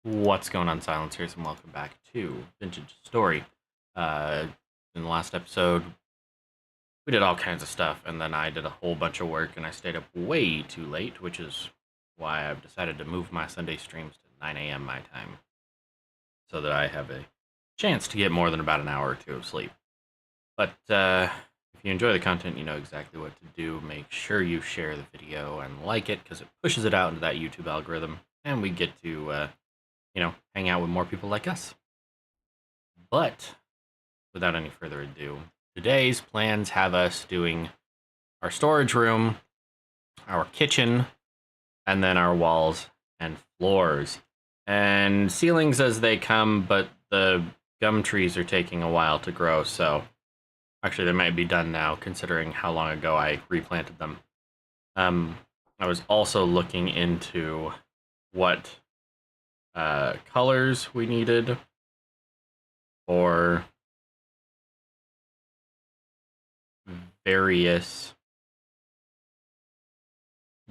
What's going on, Silencers, and welcome back to Vintage Story. In the last episode, we did all kinds of stuff, and then I did a whole bunch of work, and I stayed up way too late, which is why I've decided to move my Sunday streams to 9 a.m. my time, so that I have a chance to get more than about an hour or two of sleep. But if you enjoy the content, you know exactly what to do. Make sure you share the video and like it, because it pushes it out into that YouTube algorithm, and we get to hang out with more people like us. But without any further ado, today's plans have us doing our storage room, our kitchen, and then our walls and floors. And ceilings as they come, but the gum trees are taking a while to grow, so actually they might be done now considering how long ago I replanted them. I was also looking into what colors we needed for various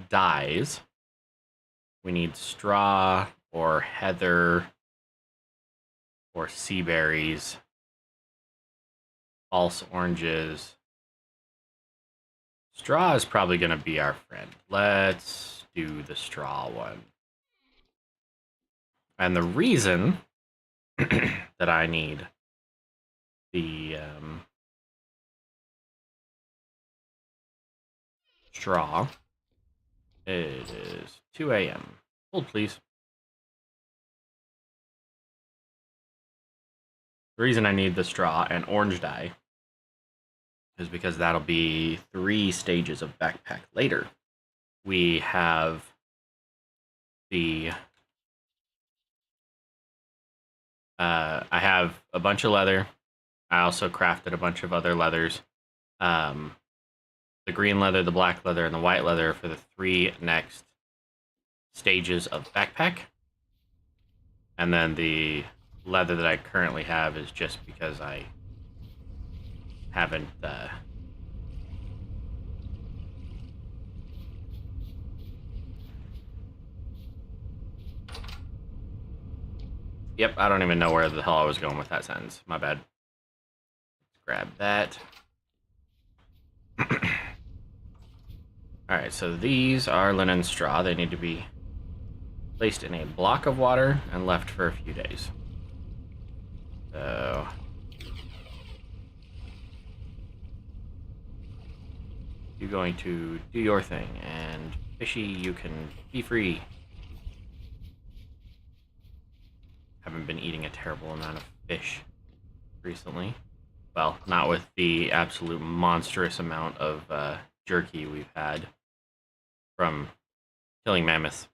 dyes. We need straw or heather or sea berries, false oranges. Straw is probably going to be our friend. Let's do the straw one. And the reason that I need the straw, it is 2 a.m. Hold, please. The reason I need the straw and orange dye is because that'll be 3 stages of backpack later. We have the I have a bunch of leather. I also crafted a bunch of other leathers. The green leather, the black leather, and the white leather for the 3 next stages of backpack. And then the leather that I currently have is just because I haven't Yep, I don't even know where the hell I was going with that sentence. My bad. Let's grab that. Alright, so these are linen straw. They need to be placed in a block of water and left for a few days. So you're going to do your thing, and Fishy, you can be free. Haven't been eating a terrible amount of fish recently. Well, not with the absolute monstrous amount of jerky we've had from killing mammoths.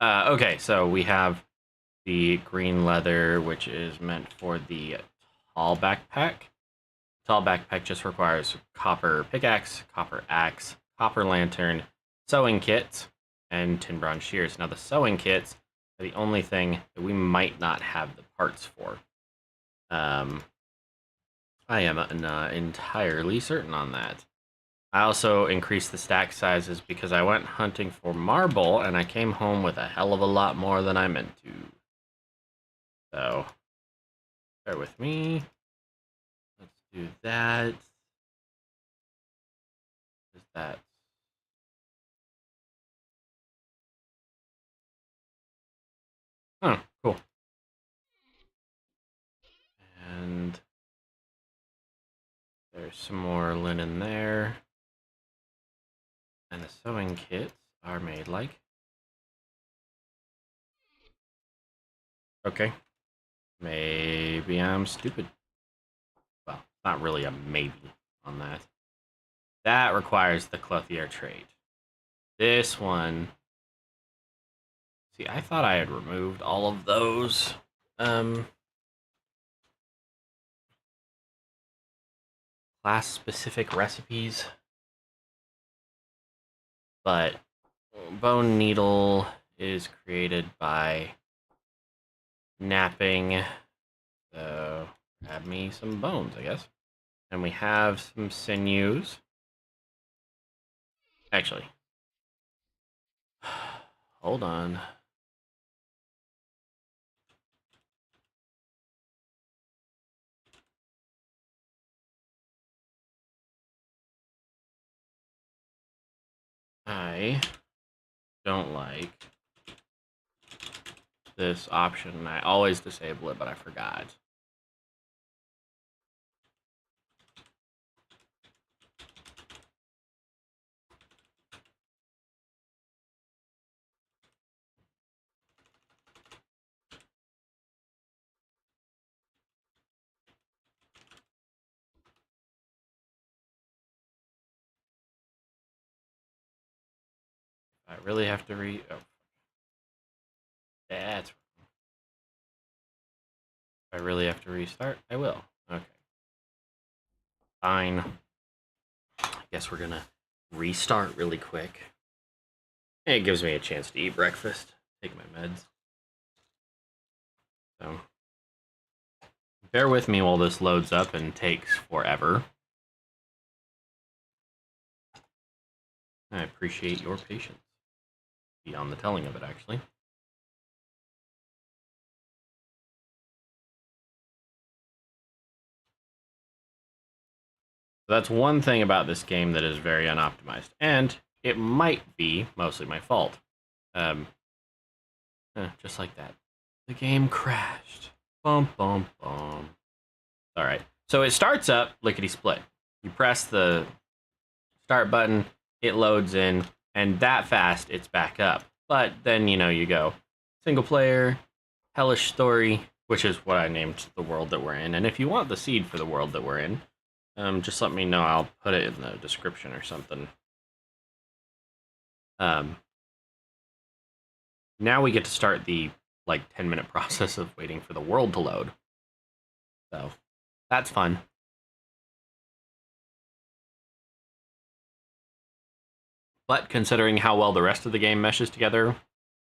Okay, so we have the green leather, which is meant for the tall backpack. Tall backpack just requires copper pickaxe, copper axe, copper lantern, sewing kits, and tin bronze shears. Now, the sewing kits are the only thing that we might not have the parts for. I am not entirely certain on that. I also increased the stack sizes because I went hunting for marble and I came home with a hell of a lot more than I meant to. So, bear with me. Let's do that. Is that? Oh, cool. And there's some more linen there. And the sewing kits are made like. Okay. Maybe I'm stupid. Well, not really a maybe on that. That requires the clothier trade. This one. See, I thought I had removed all of those. Class-specific recipes. But bone needle is created by napping. So grab me some bones, I guess. And we have some sinews. Actually, hold on. I don't like this option. I always disable it, but I forgot. I really have to oh. That's... If I really have to restart, I will. Okay. Fine. I guess we're gonna restart really quick. It gives me a chance to eat breakfast, take my meds. So, bear with me while this loads up and takes forever. I appreciate your patience. Beyond the telling of it, actually. So that's one thing about this game that is very unoptimized, and it might be mostly my fault. Just like that. The game crashed. Bum, bum, bum. Alright, so it starts up lickety-split. You press the start button, it loads in, and that fast, it's back up. But then, you go single player, hellish story, which is what I named the world that we're in. And if you want the seed for the world that we're in, just let me know. I'll put it in the description or something. Now we get to start the 10-minute process of waiting for the world to load. So that's fun. But considering how well the rest of the game meshes together,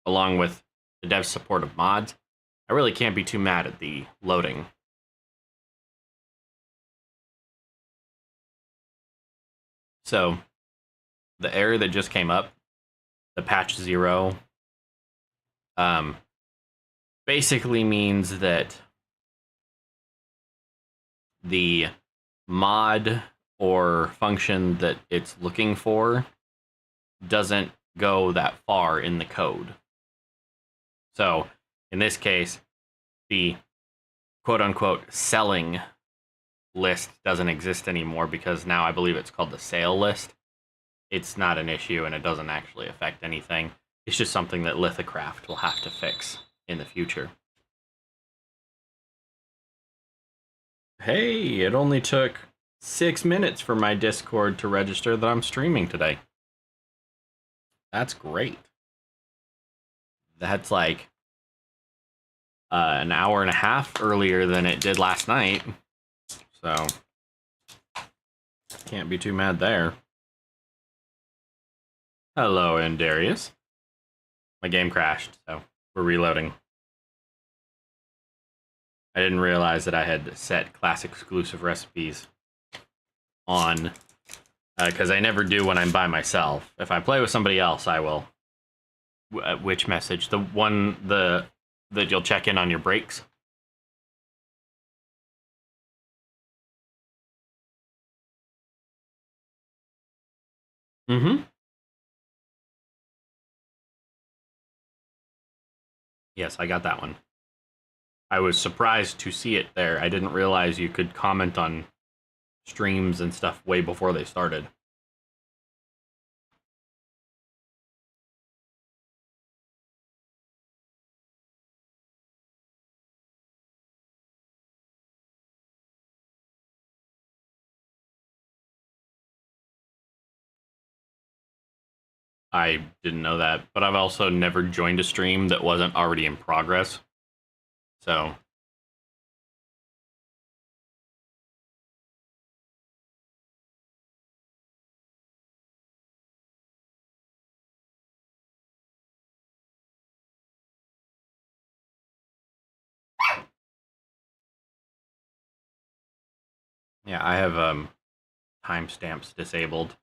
along with the dev's support of mods, I really can't be too mad at the loading. So the error that just came up, the patch 0, basically means that the mod or function that it's looking for doesn't go that far in the code. So in this case, the quote-unquote selling list doesn't exist anymore because now I believe it's called the sale list. It's not an issue and it doesn't actually affect anything. It's just something that Lithocraft will have to fix in the future. Hey, it only took 6 minutes for my Discord to register that I'm streaming today. That's great. That's like an hour and a half earlier than it did last night. So, can't be too mad there. Hello, Andarius. My game crashed, so we're reloading. I didn't realize that I had set class exclusive recipes on, because I never do when I'm by myself. If I play with somebody else, I will. Which message? The one that you'll check in on your breaks? Mm-hmm. Yes, I got that one. I was surprised to see it there. I didn't realize you could comment on streams and stuff way before they started. I didn't know that, but I've also never joined a stream that wasn't already in progress. So yeah, I have timestamps disabled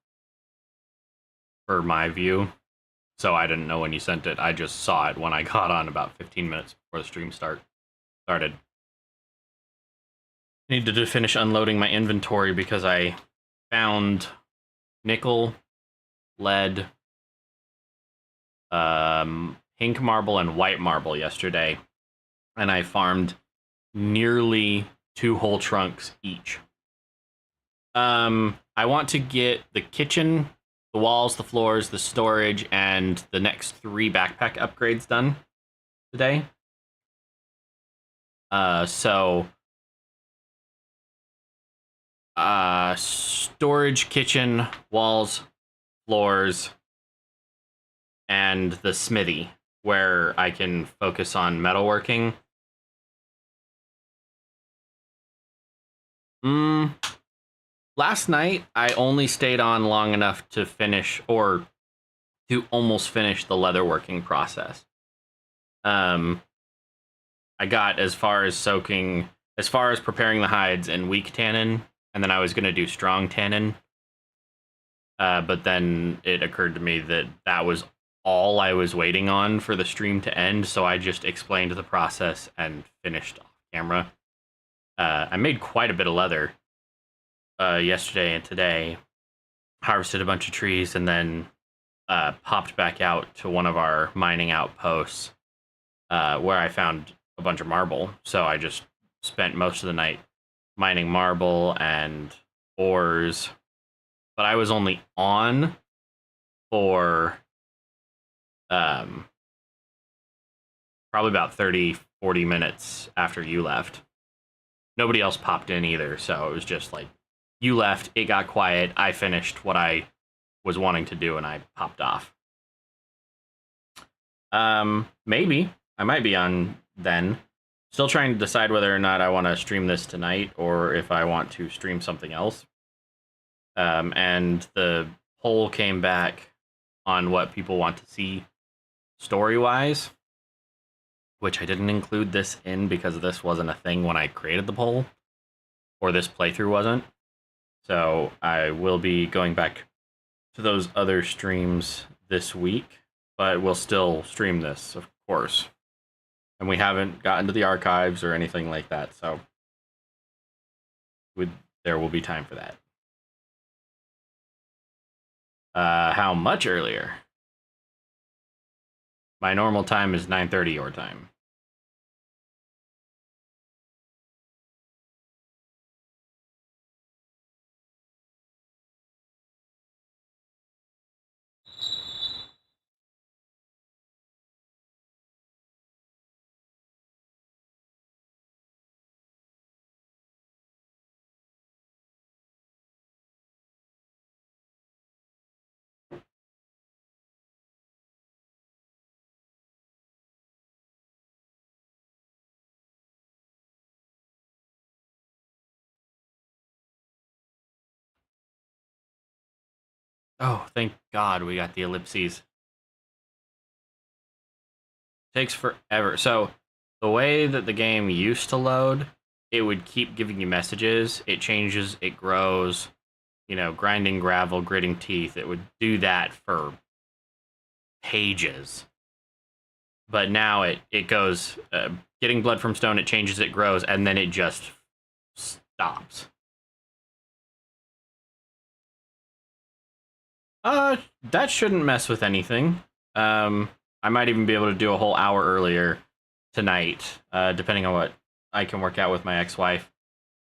for my view, so I didn't know when you sent it. I just saw it when I got on about 15 minutes before the stream started. I needed to finish unloading my inventory because I found nickel, lead, pink marble and white marble yesterday, and I farmed nearly 2 whole trunks each. I want to get the kitchen, the walls, the floors, the storage, and the next 3 backpack upgrades done today. Storage, kitchen, walls, floors, and the smithy, where I can focus on metalworking. Last night, I only stayed on long enough to finish, or to almost finish, the leatherworking process. I got as far as preparing the hides in weak tannin, and then I was going to do strong tannin. But then it occurred to me that that was all I was waiting on for the stream to end, so I just explained the process and finished off camera. I made quite a bit of leather yesterday and today. Harvested a bunch of trees and then popped back out to one of our mining outposts where I found a bunch of marble. So I just spent most of the night mining marble and ores. But I was only on for probably about 30, 40 minutes after you left. Nobody else popped in either, so it was just like, you left, it got quiet, I finished what I was wanting to do, and I popped off. Maybe. I might be on then. Still trying to decide whether or not I want to stream this tonight, or if I want to stream something else. And the poll came back on what people want to see story-wise, which I didn't include this in because this wasn't a thing when I created the poll, or this playthrough wasn't. So I will be going back to those other streams this week, but we'll still stream this, of course. And we haven't gotten to the archives or anything like that, so there will be time for that. How much earlier? My normal time is 9:30 your time. Oh, thank God we got the ellipses. Takes forever. So the way that the game used to load, it would keep giving you messages. It changes, it grows, grinding gravel, gritting teeth. It would do that for pages. But now it goes, getting blood from stone, it changes, it grows, and then it just stops. That shouldn't mess with anything. I might even be able to do a whole hour earlier tonight, depending on what I can work out with my ex-wife.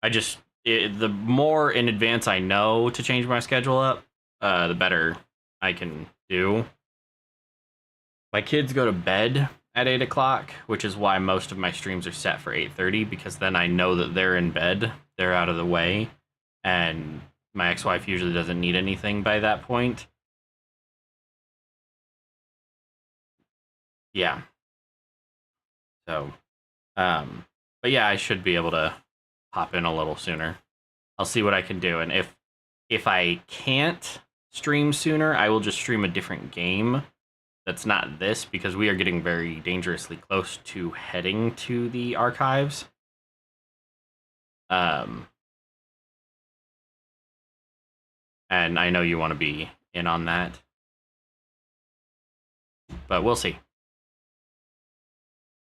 The more in advance I know to change my schedule up, the better I can do. My kids go to bed at 8 o'clock, which is why most of my streams are set for 8:30, because then I know that they're in bed, they're out of the way, and my ex-wife usually doesn't need anything by that point. Yeah. So, but yeah, I should be able to hop in a little sooner. I'll see what I can do, and if I can't stream sooner, I will just stream a different game that's not this, because we are getting very dangerously close to heading to the archives. And I know you want to be in on that, but we'll see.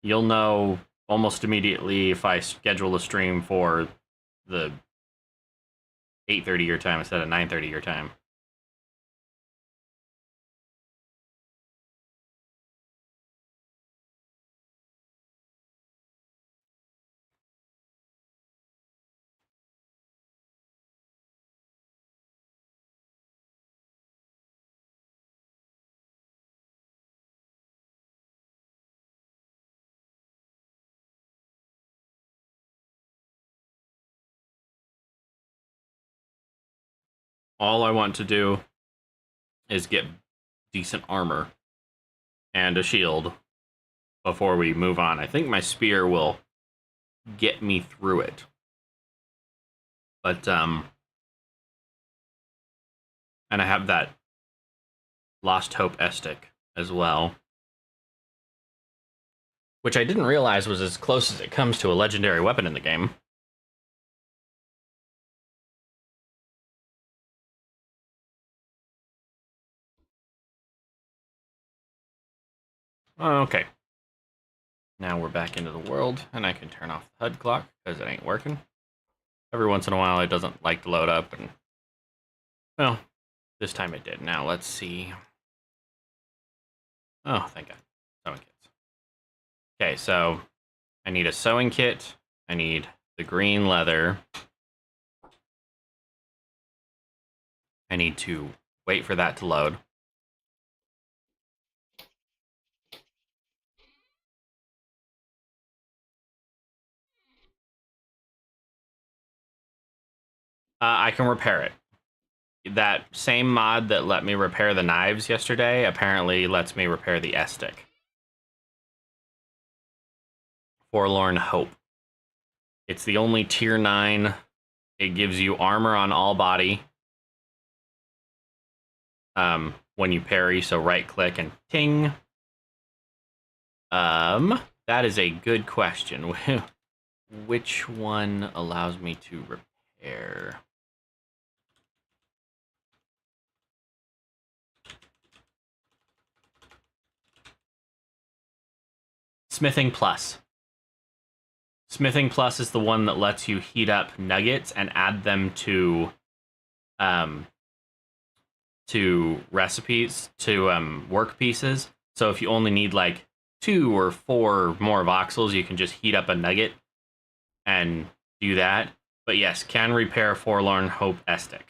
You'll know almost immediately if I schedule a stream for the 8:30 your time instead of 9:30 your time. all I want to do is get decent armor and a shield before we move on. I think my spear will get me through it. But, and I have that Lost Hope Estic as well, which I didn't realize was as close as it comes to a legendary weapon in the game. Okay. Now we're back into the world, and I can turn off the HUD clock because it ain't working. Every once in a while, it doesn't like to load up, and well, this time it did. Now let's see. Oh, thank God. Sewing kits. Okay, so I need a sewing kit. I need the green leather. I need to wait for that to load. I can repair it. That same mod that let me repair the knives yesterday apparently lets me repair the Estic. Forlorn Hope. It's the only tier 9. It gives you armor on all body when you parry, so right click and ting. That is a good question. Which one allows me to repair? Smithing Plus. Smithing Plus is the one that lets you heat up nuggets and add them to recipes, to work pieces. So if you only need like 2 or 4 more voxels, you can just heat up a nugget and do that. But yes, can repair Forlorn Hope Estic.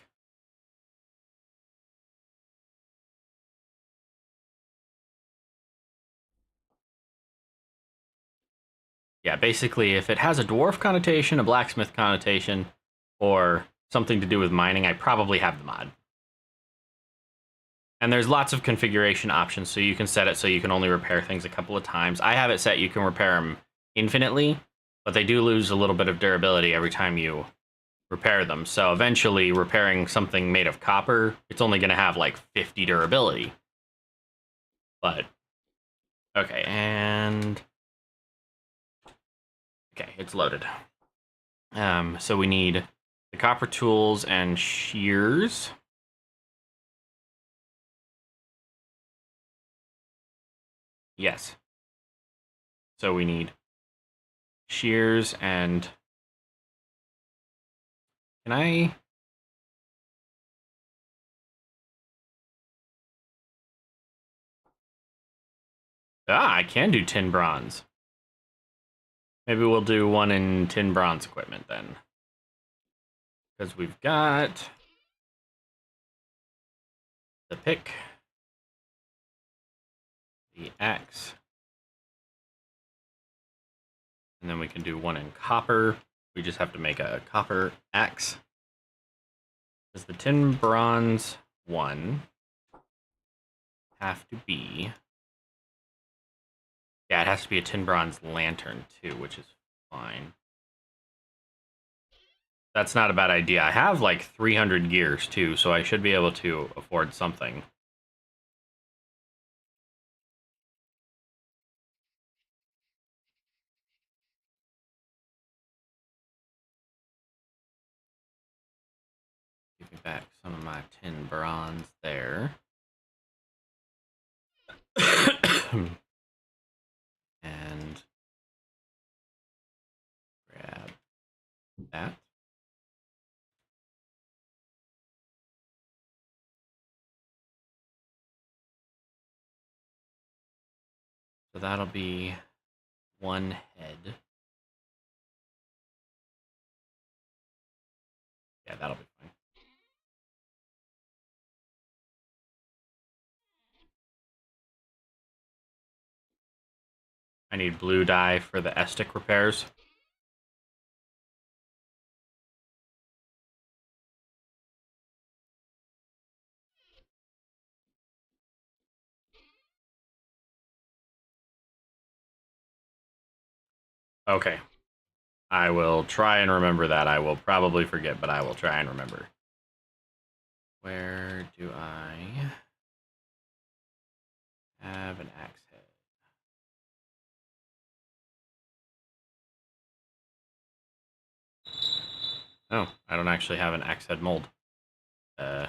Yeah, basically, if it has a dwarf connotation, a blacksmith connotation, or something to do with mining, I probably have the mod. And there's lots of configuration options, so you can set it so you can only repair things a couple of times. I have it set you can repair them infinitely, but they do lose a little bit of durability every time you repair them. So eventually, repairing something made of copper, it's only going to have like 50 durability. But, okay, and... Okay, it's loaded. So we need the copper tools and shears. Yes. So we need shears and... Can I... I can do tin bronze. Maybe we'll do one in tin bronze equipment then. Because we've got the pick, the axe, and then we can do one in copper. We just have to make a copper axe. Does the tin bronze one have to be... Yeah, it has to be a tin bronze lantern too, which is fine. That's not a bad idea. I have like 300 gears too, so I should be able to afford something. Give me back some of my tin bronze there. And grab that. So that'll be one head. Yeah, that'll be fine. I need blue dye for the Estic repairs. Okay. I will try and remember that. I will probably forget, but I will try and remember. Where do I have an axe head? Oh, I don't actually have an axe head mold. Uh,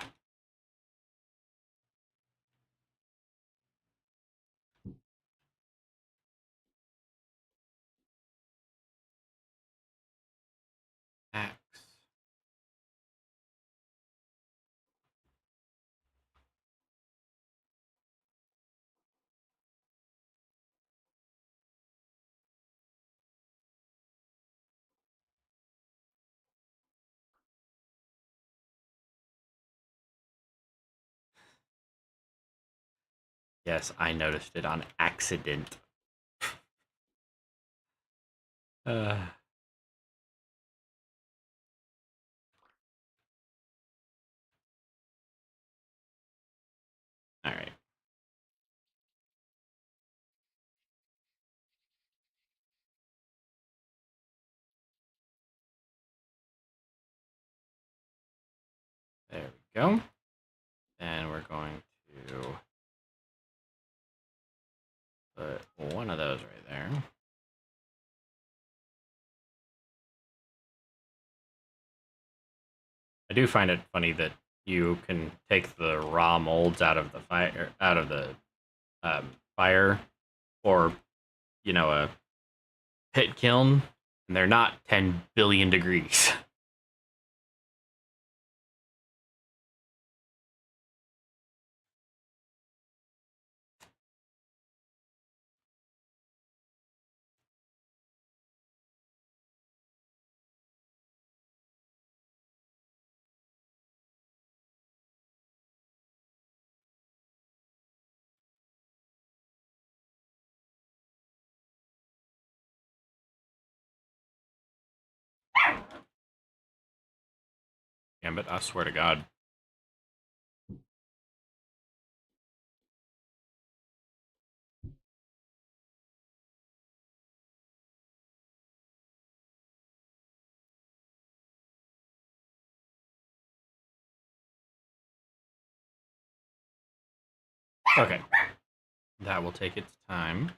axe. Yes, I noticed it on accident. Uh, all right. There we go. And we're going to put one of those right there. I do find it funny that you can take the raw molds out of the fire, or a pit kiln, and they're not 10 billion degrees. Gambit, I swear to God. Okay, that will take its time.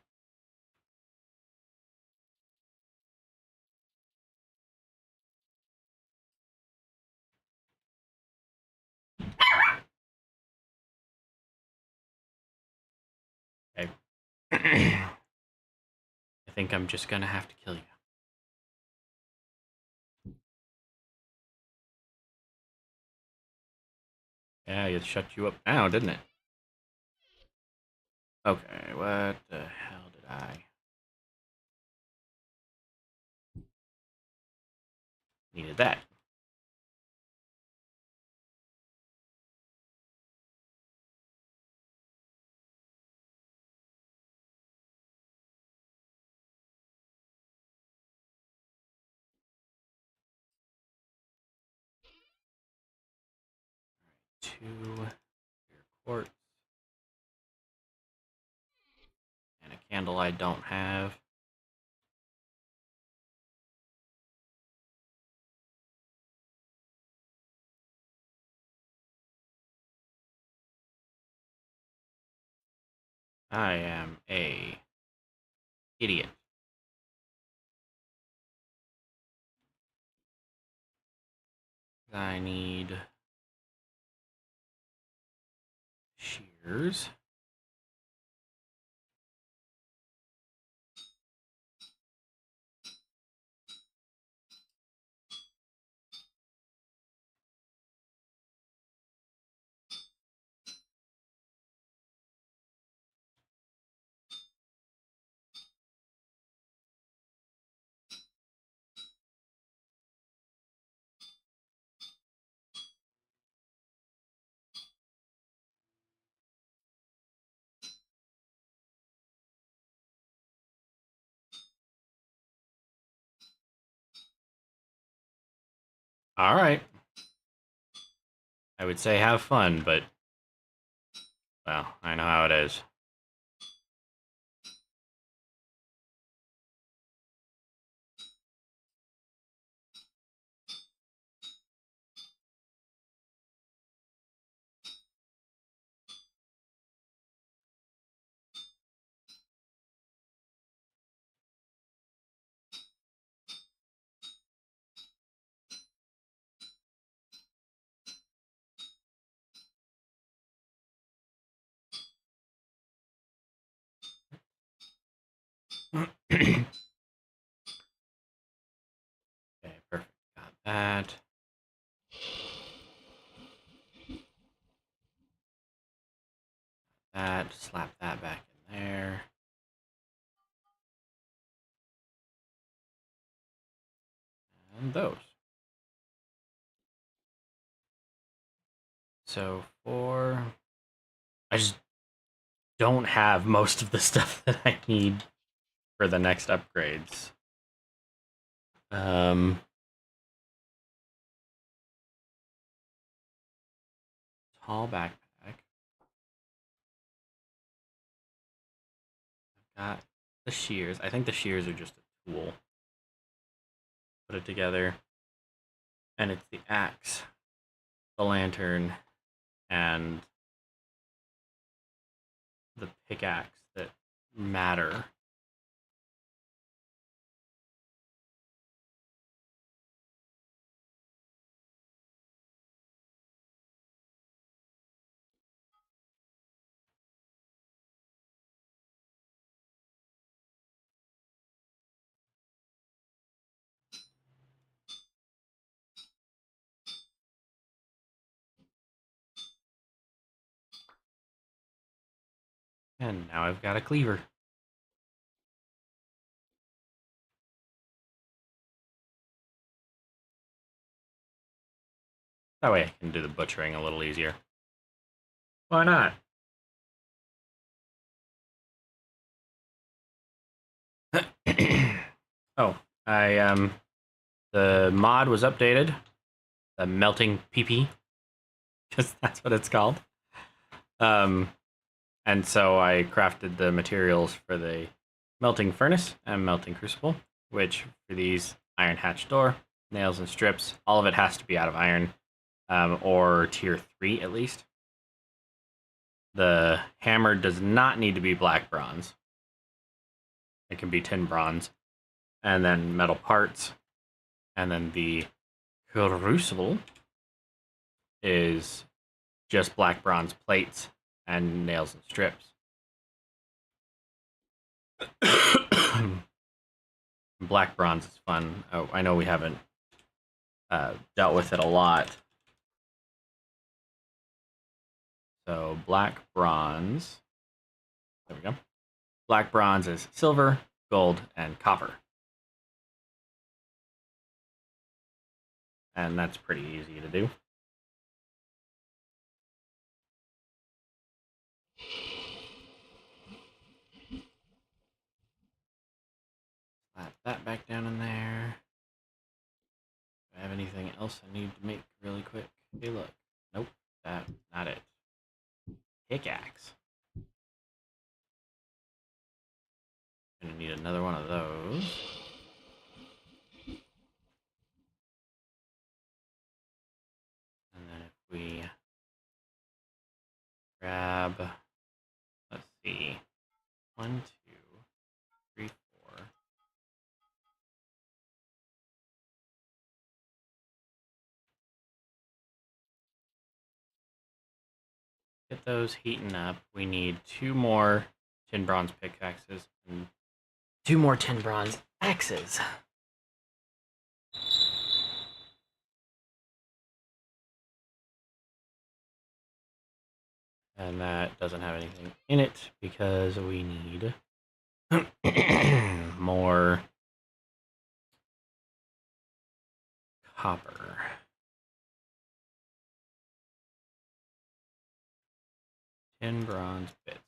Okay. I think I'm just gonna have to kill you. Yeah, it shut you up now, didn't it? Okay, what the hell did I? Needed that. Two quartz and a candle I don't have. I am a idiot. I need shears. All right. I would say have fun, but well, I know how it is. Okay, perfect. Got that. That. Slap that back in there. And those. So I just don't have most of the stuff that I need for the next upgrades. Tall backpack. Got the shears. I think the shears are just a tool. Put it together. And it's the axe, the lantern, and the pickaxe that matter. And now I've got a cleaver. That way I can do the butchering a little easier. Why not? Oh, the mod was updated. The melting PP, because that's what it's called. And so I crafted the materials for the melting furnace and melting crucible, which for these iron hatch door, nails and strips, all of it has to be out of iron, or tier 3 at least. The hammer does not need to be black bronze. It can be tin bronze. And then metal parts. And then the crucible is just black bronze plates and nails and strips. Black bronze is fun. Oh, I know we haven't dealt with it a lot. So black bronze. There we go. Black bronze is silver, gold, and copper. And that's pretty easy to do. Slap that back down in there. Do I have anything else I need to make really quick? Hey, look. Nope. That's not it. Pickaxe. Gonna need another one of those. And then if we grab, let's see, 1, 2, 3, 4. Get those heating up. We need 2 more tin bronze pickaxes and 2 more tin bronze axes. And that doesn't have anything in it because we need more copper. Tin bronze bits.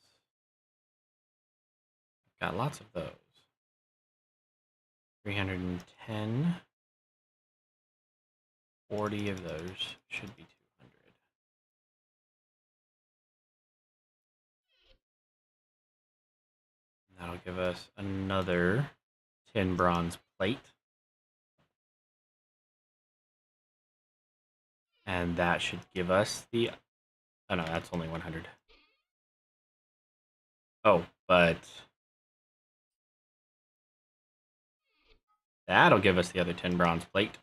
Got lots of those. 310. 40 of those should be 200. And that'll give us another tin bronze plate. And that should give us the... Oh no, that's only 100. Oh, but... that'll give us the other tin bronze plate.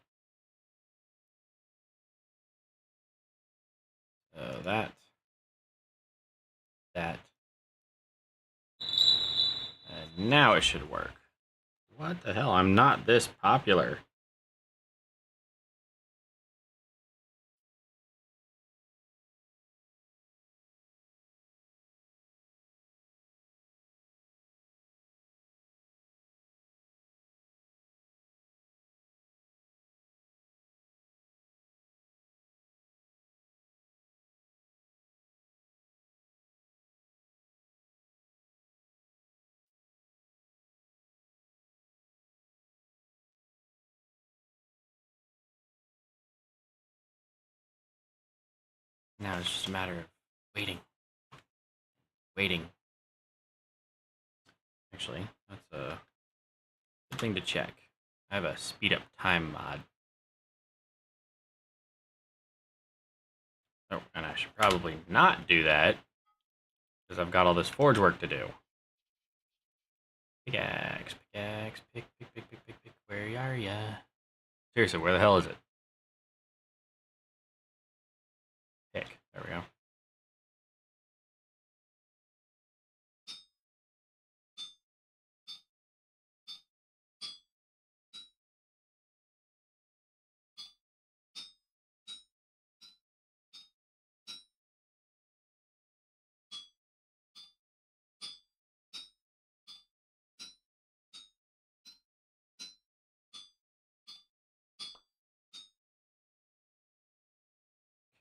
So that. And Now it should work. What the hell? I'm not this popular. Now it's just a matter of waiting. Waiting. Actually, that's a good thing to check. I have a speed up time mod. Oh, and I should probably not do that because I've got all this forge work to do. Pickaxe, pickaxe, pick. Where are ya? Seriously, where the hell is it? Pick. There we go.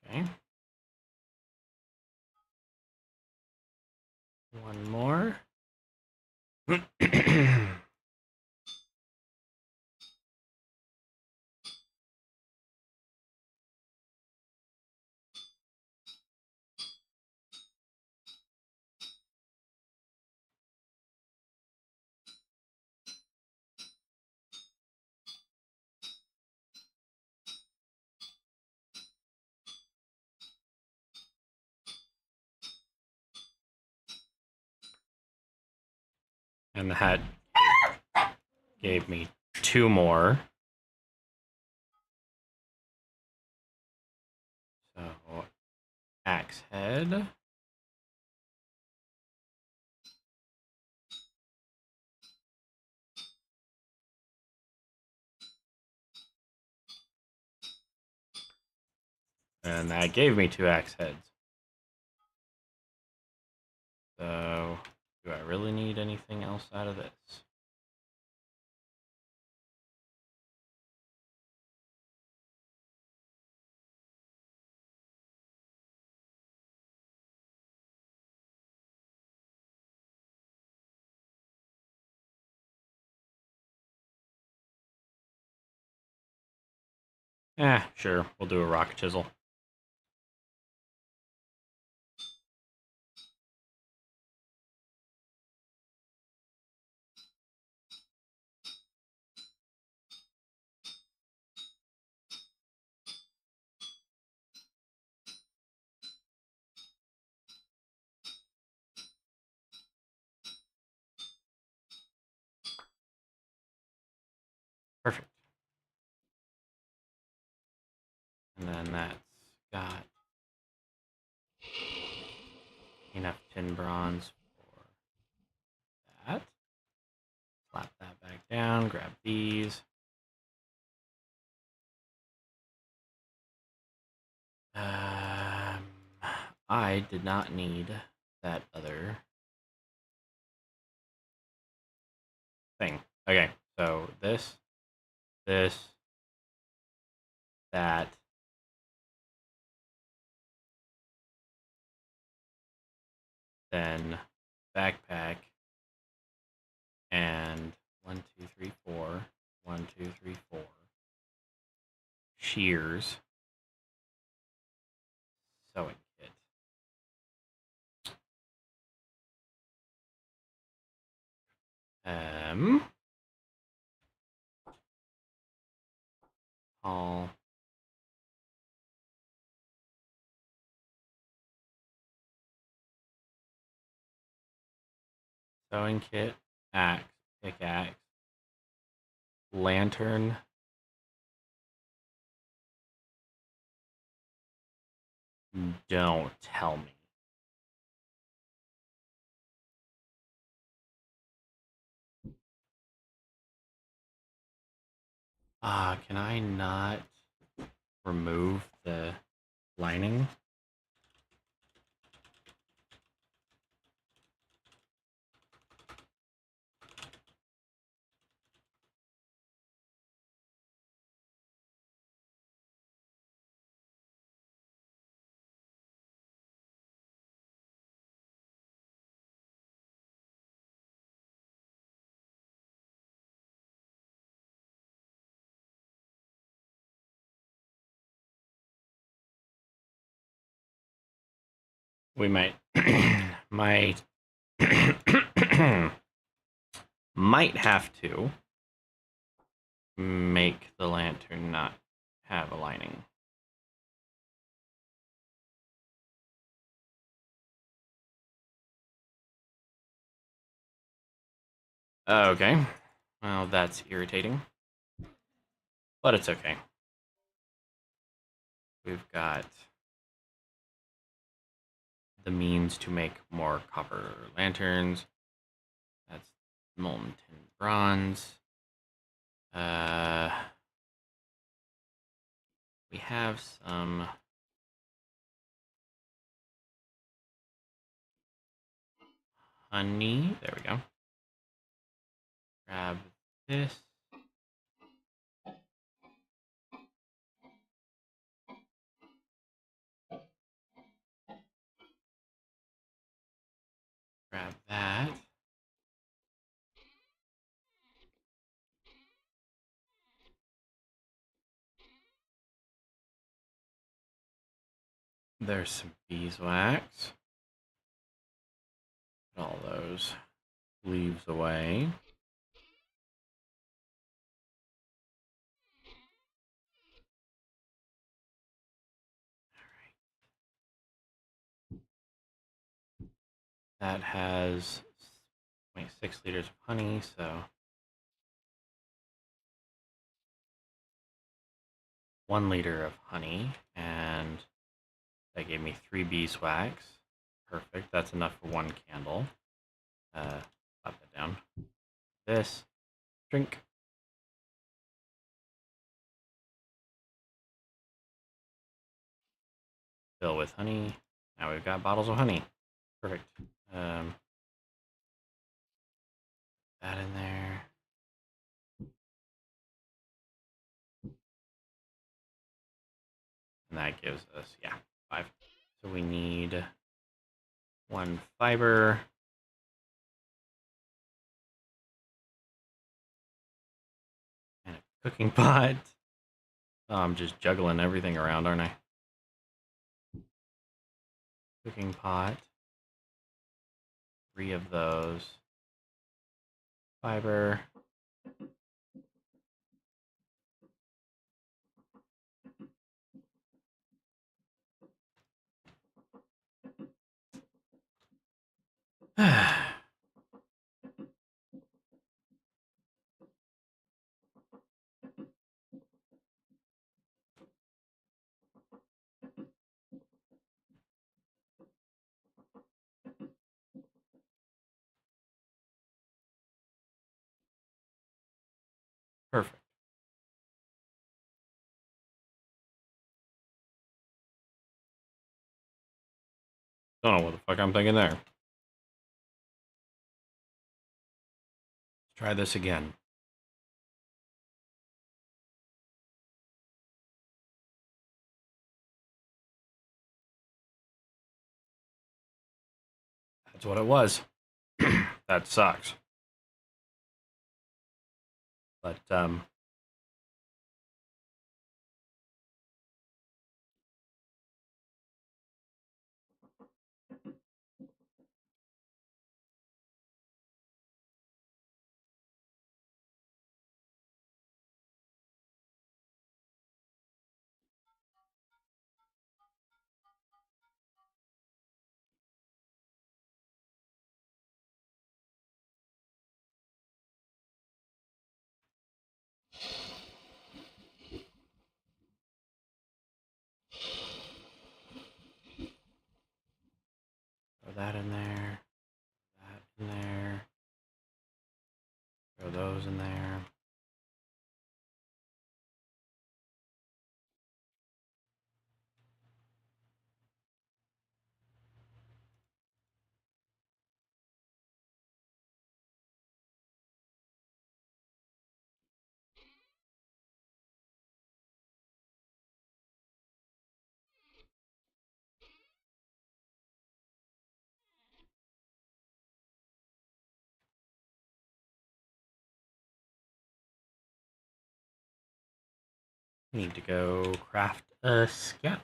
Okay. One more. And that gave me two more. So, axe head. And that gave me two axe heads. So, do I really need anything else out of this? Sure. We'll do a rock chisel. Perfect. And then that's got enough tin bronze for that. Slap that back down, grab these. I did not need that other thing. Okay, so this, that, then backpack, and 1, 2, 3, 4. 1, 2, 3, 4. Shears. Sewing kit. All sewing kit, axe, pickaxe, lantern. Don't tell me. Can I not remove the lining? We might might might have to make the lantern not have a lining. Okay. Well, that's irritating. But it's okay. We've got the means to make more copper lanterns. That's molten tin bronze. We have some honey. There we go. Grab this. Grab that. There's some beeswax. Put all those leaves away. That has 0.6 liters of honey, so 1 liter of honey, and that gave me 3 beeswax. Perfect. That's enough for 1 candle. Pop that down. This. Drink. Fill with honey. Now we've got bottles of honey. Perfect. That in there. And that gives us, 5. So we need 1 fiber. And a cooking pot. Oh, I'm just juggling everything around, aren't I? Cooking pot. 3 of those. Fiber. Perfect. Don't know what the fuck I'm thinking there. Let's try this again. That's what it was. That sucks. But throw that in there. That in there. Throw those in there. Need to go craft a scap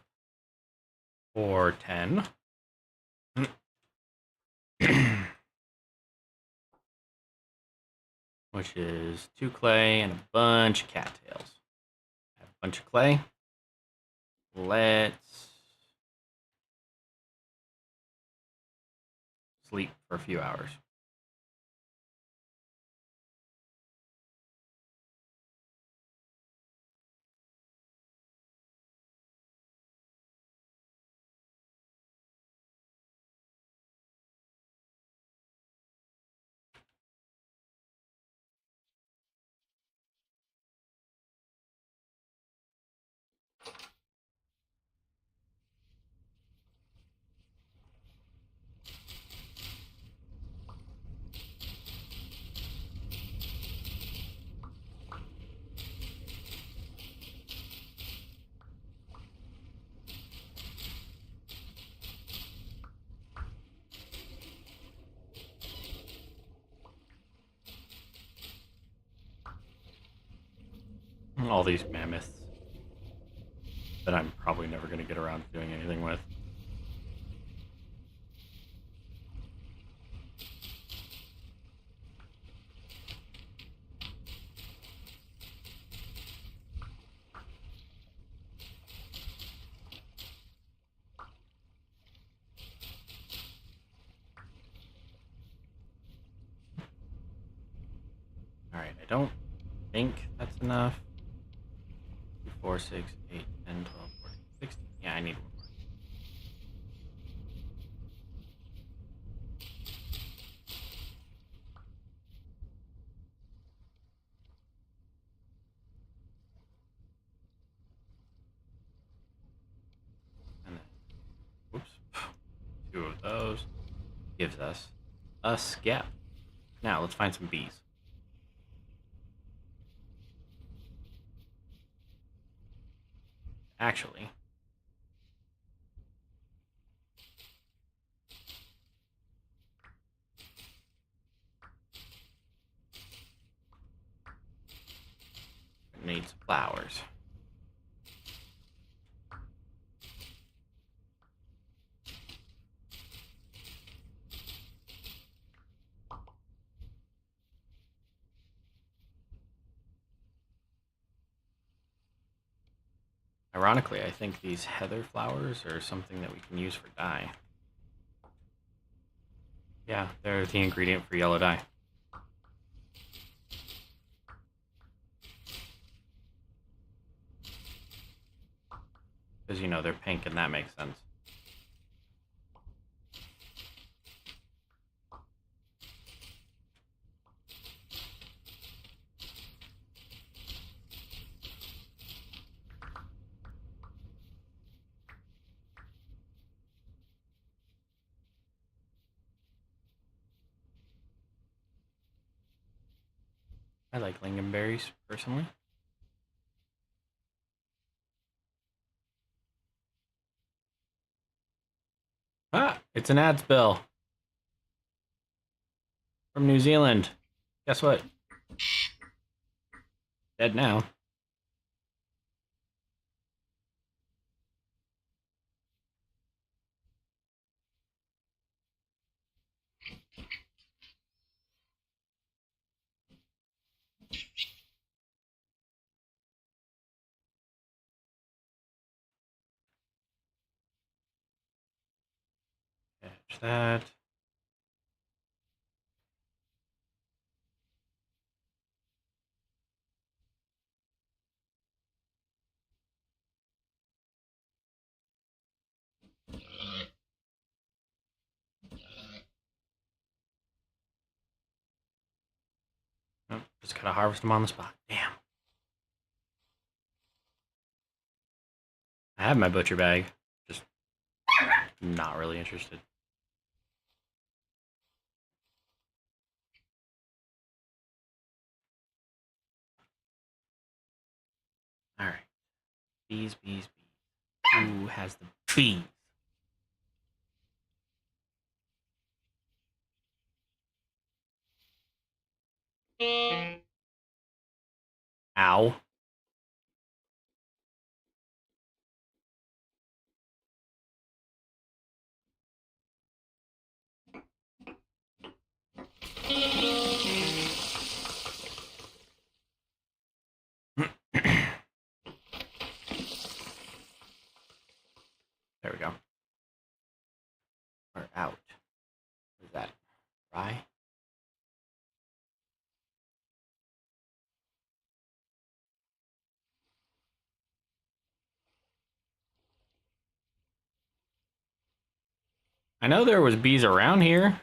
for 10. Which is 2 clay and a bunch of cattails. Have a bunch of clay. Let's sleep for a few hours. All these mammoths that I'm probably never going to get around to doing anything with. Alright, I don't think that's enough. 2, 4, 6, 8, 10, 12, 14, 16. Yeah, I need one more. And then, whoops, 2 of those gives us a scap. Now, let's find some bees. Actually, it needs flowers. Ironically, I think these heather flowers are something that we can use for dye. Yeah, they're the ingredient for yellow dye. Because, you know, they're pink and that makes sense. I like lingonberries, personally. Ah, it's an ad spill from New Zealand. Guess what? Dead now. Catch that. Oh, just gotta harvest them on the spot. Damn. I have my butcher bag. Just not really interested. Alright. Bees, bees, bees. Who has the bees? Ow. I know there was bees around here.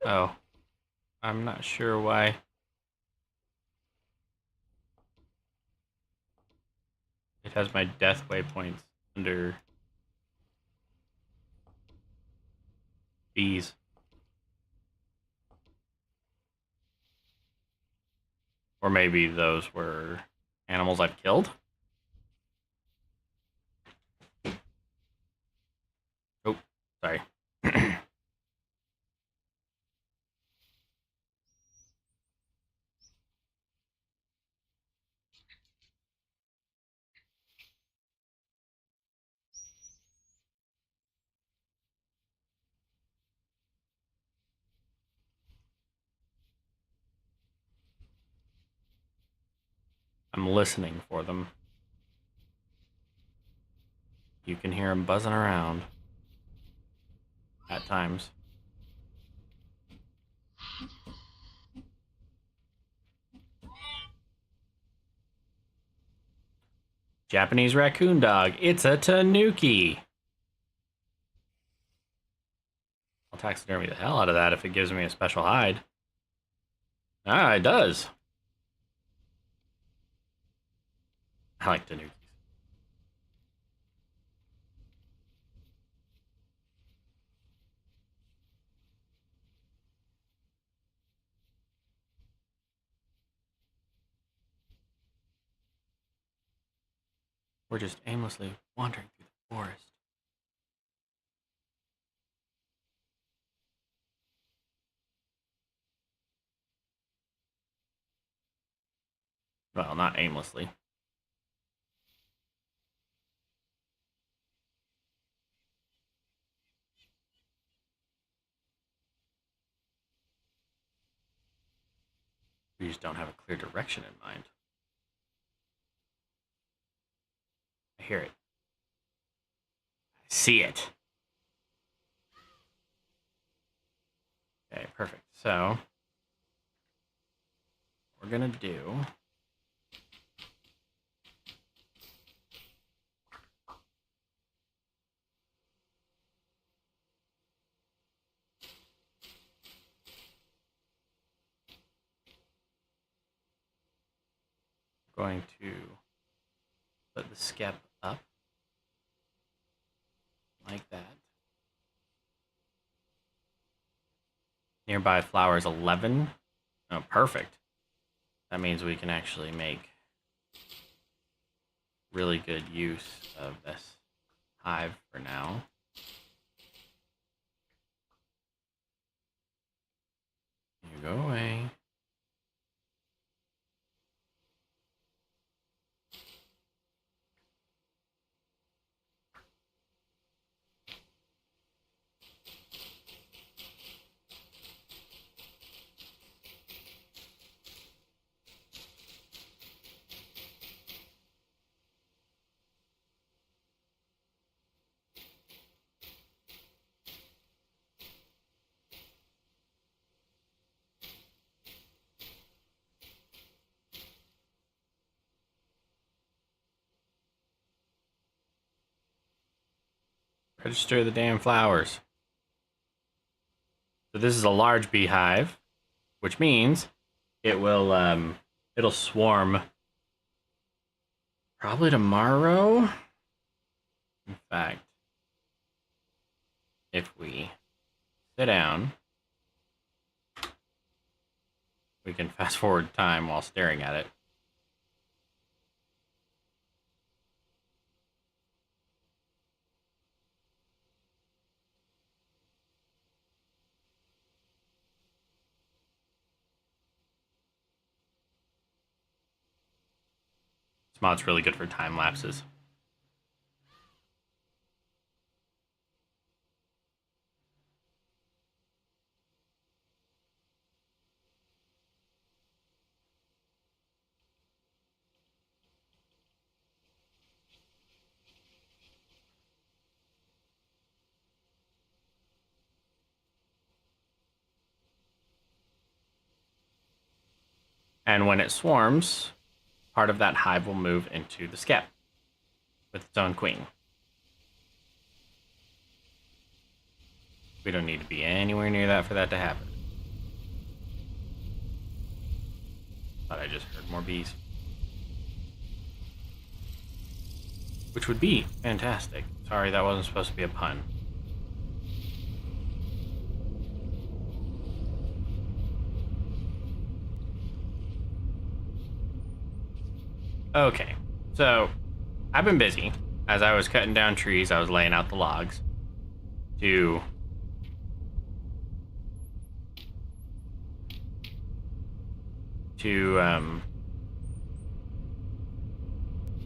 Oh. I'm not sure why. It has my death waypoints under bees. Or maybe those were animals I've killed? Oh, sorry. I'm listening for them. You can hear them buzzing around at times. Japanese raccoon dog. It's a tanuki. I'll taxidermy the hell out of that if it gives me a special hide. Ah, it does. I like tanukis. We're just aimlessly wandering through the forest. Well, not aimlessly. We just don't have a clear direction in mind. I hear it. I see it. Okay, perfect. So, what we're gonna do going to put the skep up like that. Nearby flowers 11. Oh, perfect. That means we can actually make really good use of this hive for now. You go away. Register the damn flowers. So this is a large beehive, which means it will it'll swarm probably tomorrow. In fact, if we sit down, we can fast forward time while staring at it. This mod's really good for time lapses. And when it swarms, part of that hive will move into the skep with its own queen. We don't need to be anywhere near that for that to happen. Thought I just heard more bees. Which would be fantastic. Sorry, that wasn't supposed to be a pun. Okay, so I've been busy. As I was cutting down trees, I was laying out the logs to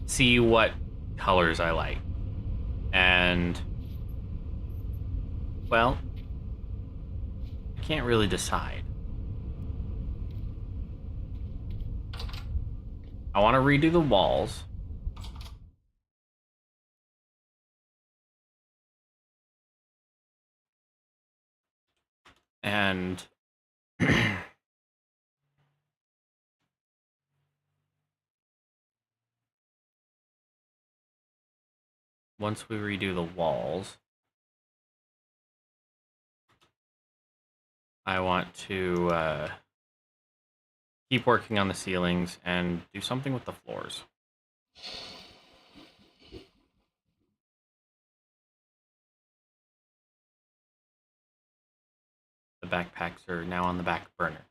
see what colors I like. And, well, I can't really decide. I want to redo the walls. And once we redo the walls, I want to keep working on the ceilings and do something with the floors. The backpacks are now on the back burner.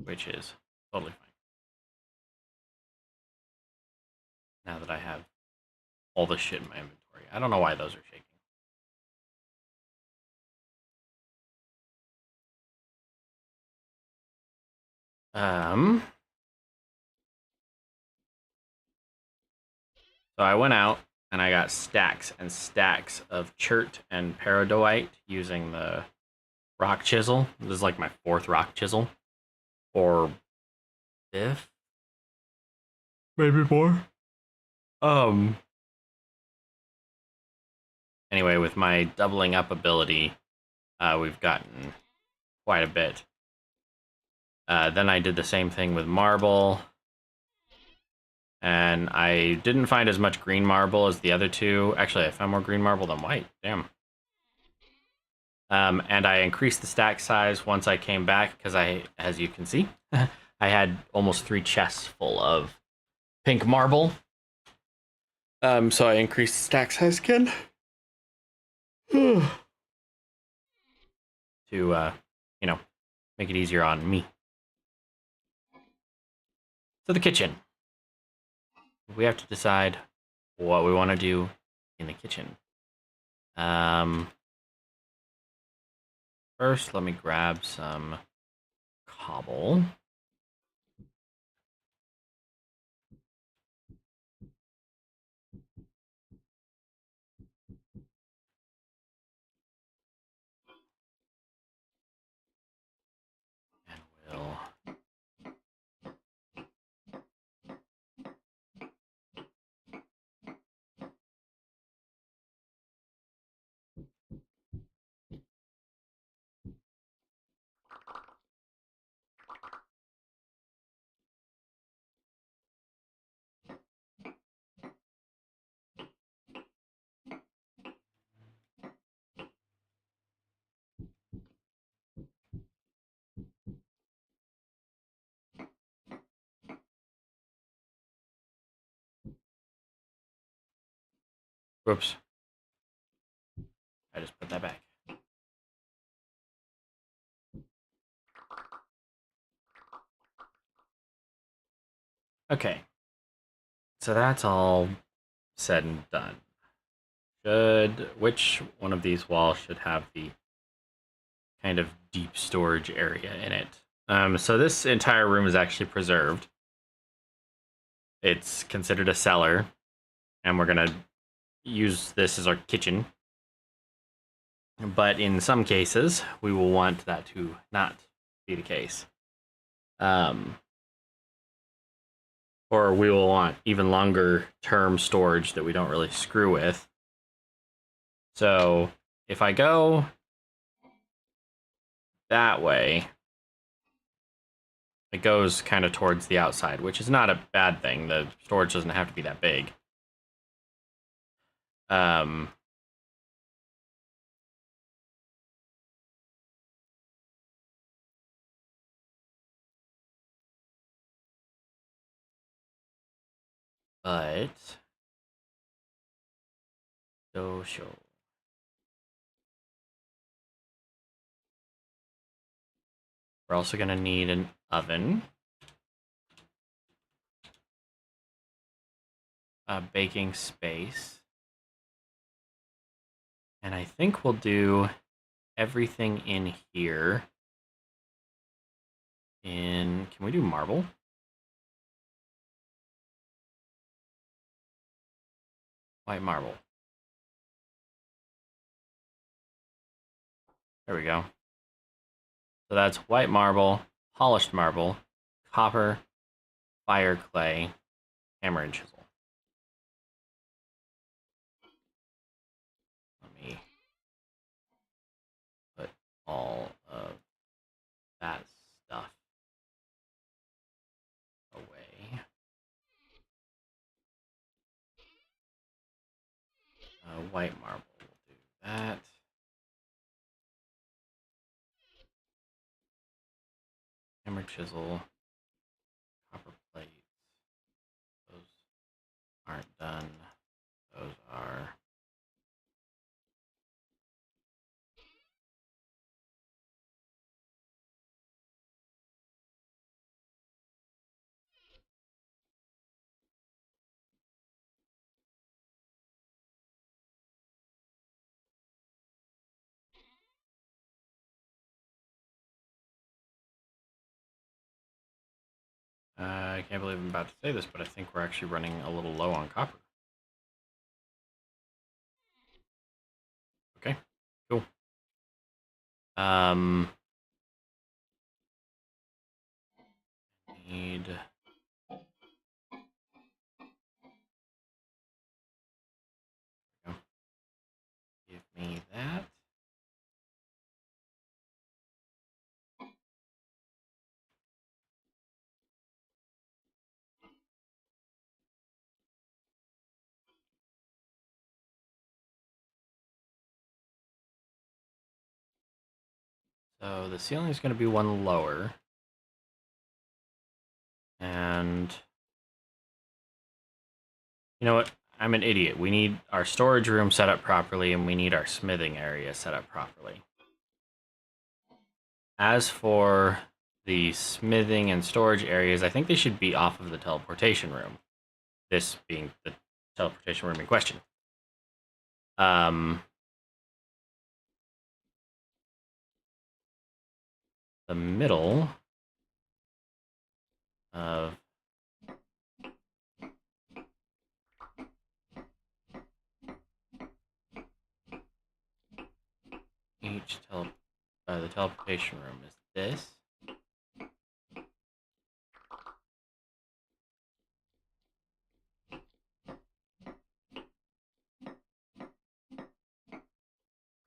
Which is totally fine. Now that I have all this shit in my inventory. I don't know why those are shaking. So I went out and I got stacks and stacks of chert and peridotite using the rock chisel. This is like my 4th rock chisel. Or 5th? Maybe more. Anyway, with my doubling up ability, we've gotten quite a bit. Then I did the same thing with marble. And I didn't find as much green marble as the other two. Actually, I found more green marble than white. Damn. And I increased the stack size once I came back because as you can see, I had almost 3 chests full of pink marble. So I increased the stack size again. to, make it easier on me. So the kitchen. We have to decide what we want to do in the kitchen. First, let me grab some cobble. And we'll Whoops. I just put that back. Okay. So that's all said and done. Which one of these walls should have the kind of deep storage area in it? So this entire room is actually preserved. It's considered a cellar, and we're gonna use this as our kitchen. But in some cases, we will want that to not be the case. Or we will want even longer term storage that we don't really screw with. So if I go that way, It goes kind of towards the outside, which is not a bad thing. The storage doesn't have to be that big. Um, but social. We're also going to need an oven, a baking space, and I think we'll do everything in here in, can we do marble? White marble. There we go. So that's white marble, polished marble, copper, fire clay, hammer and chisel. Let me put all of that stuff away. White marble, we'll do that. Hammer chisel, copper plates. Those aren't done. Those are. I can't believe I'm about to say this, but I think we're actually running a little low on copper. Okay, cool. Need. Give me that. So the ceiling is going to be one lower. And you know what? I'm an idiot. We need our storage room set up properly, and we need our smithing area set up properly. As for the smithing and storage areas, I think they should be off of the teleportation room. This being the teleportation room in question. The middle of each the teleportation room is this.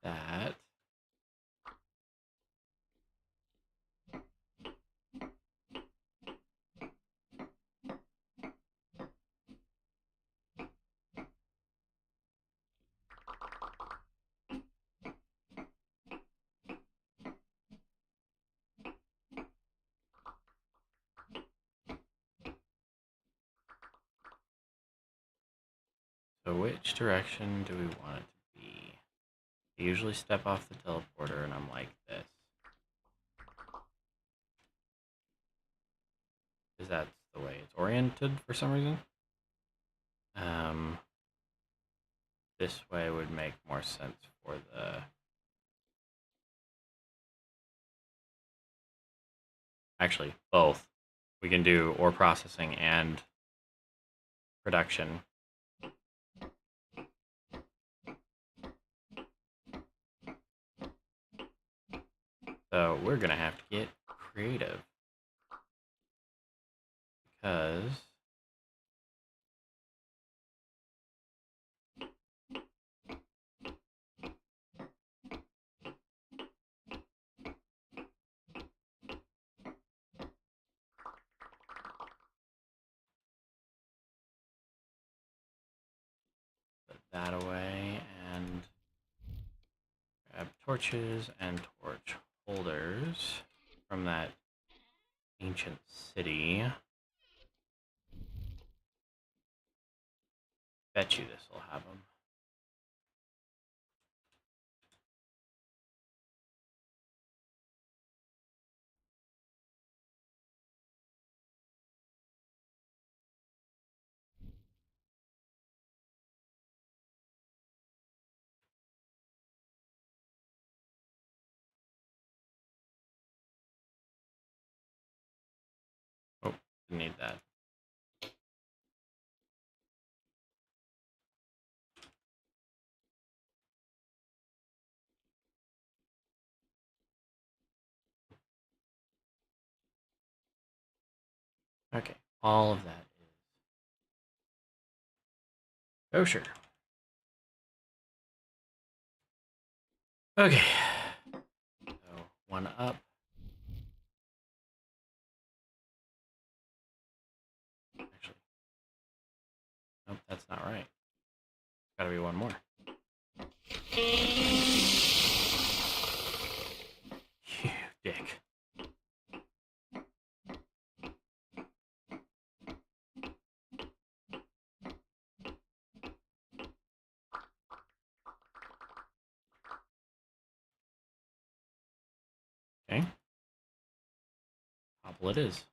That. So which direction do we want it to be? I usually step off the teleporter and I'm like this. Because that's the way it's oriented for some reason. This way would make more sense for the... Actually, both. We can do ore processing and production. So we're gonna have to get creative. Because that away and grab torches and torch holders from that ancient city. Bet you this will have them. Oh, didn't need that. Okay, all of that is kosher. Okay, so one up. Actually, nope, that's not right. Gotta be one more. You dick. Okay. Hobble it is.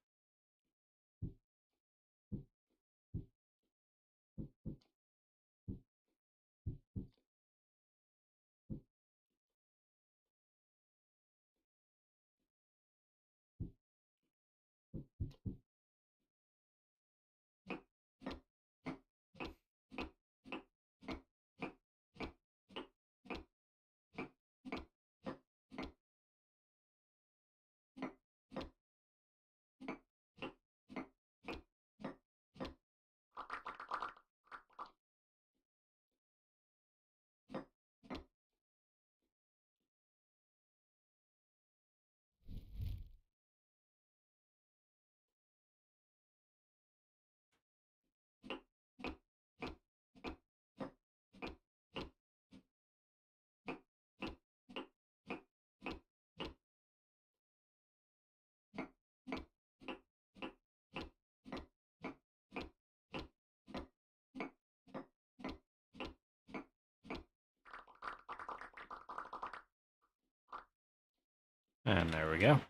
And there we go.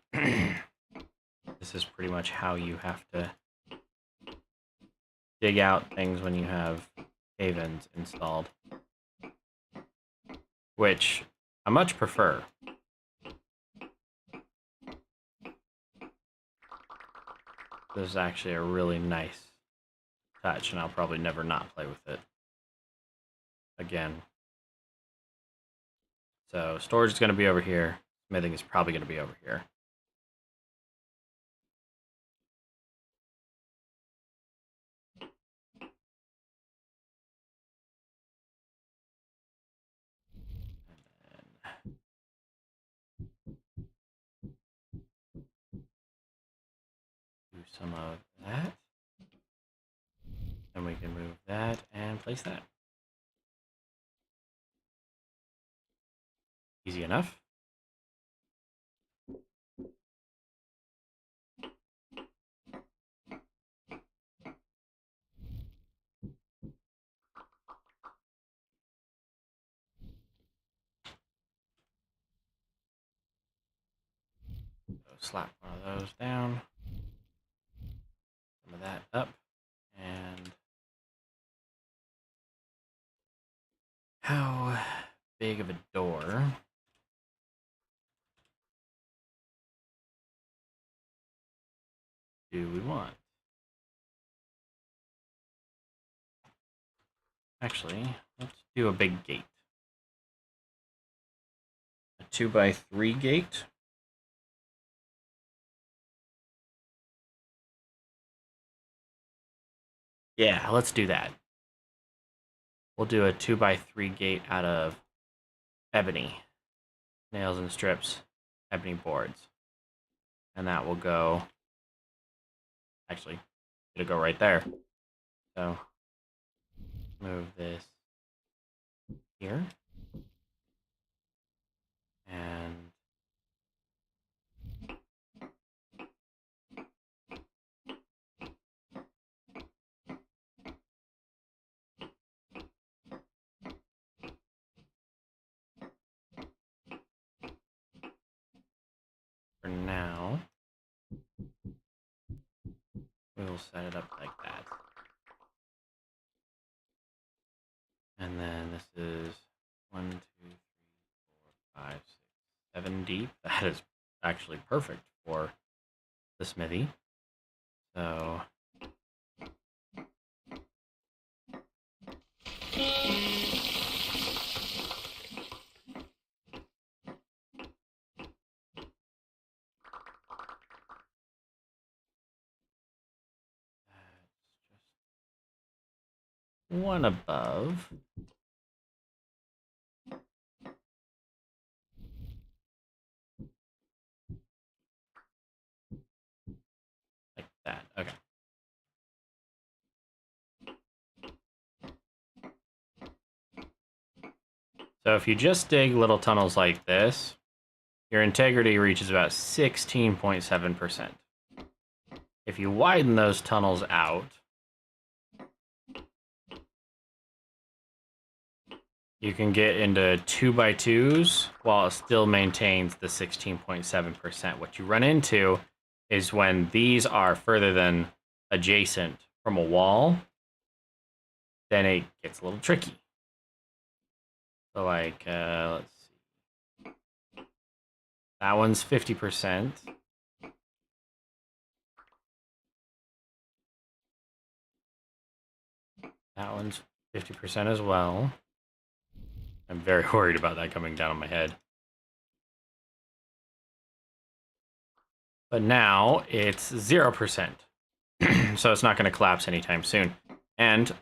This is pretty much how you have to dig out things when you have cave-ins installed, which I much prefer. This is actually a really nice touch, and I'll probably never not play with it again. So storage is going to be over here. Smithing is probably going to be over here. Do some of that. Then we can move that and place that. Easy enough. So slap one of those down. Some of that up. And how big of a door do we want? Actually, let's do a big gate. A 2x3 gate. Yeah, let's do that. We'll do a 2x3 gate out of ebony, nails and strips, ebony boards. And that will go, actually, it'll go right there. So, move this here. And for now, we'll set it up like that. And then this is 1, 2, 3, 4, 5, 6, 7 deep. That is actually perfect for the smithy. So one above. Like that. Okay. So if you just dig little tunnels like this, your integrity reaches about 16.7%. If you widen those tunnels out, you can get into 2x2s while it still maintains the 16.7%. What you run into is when these are further than adjacent from a wall, then it gets a little tricky. So like, let's see. That one's 50%. That one's 50% as well. I'm very worried about that coming down on my head. But now it's 0%. So it's not going to collapse anytime soon. And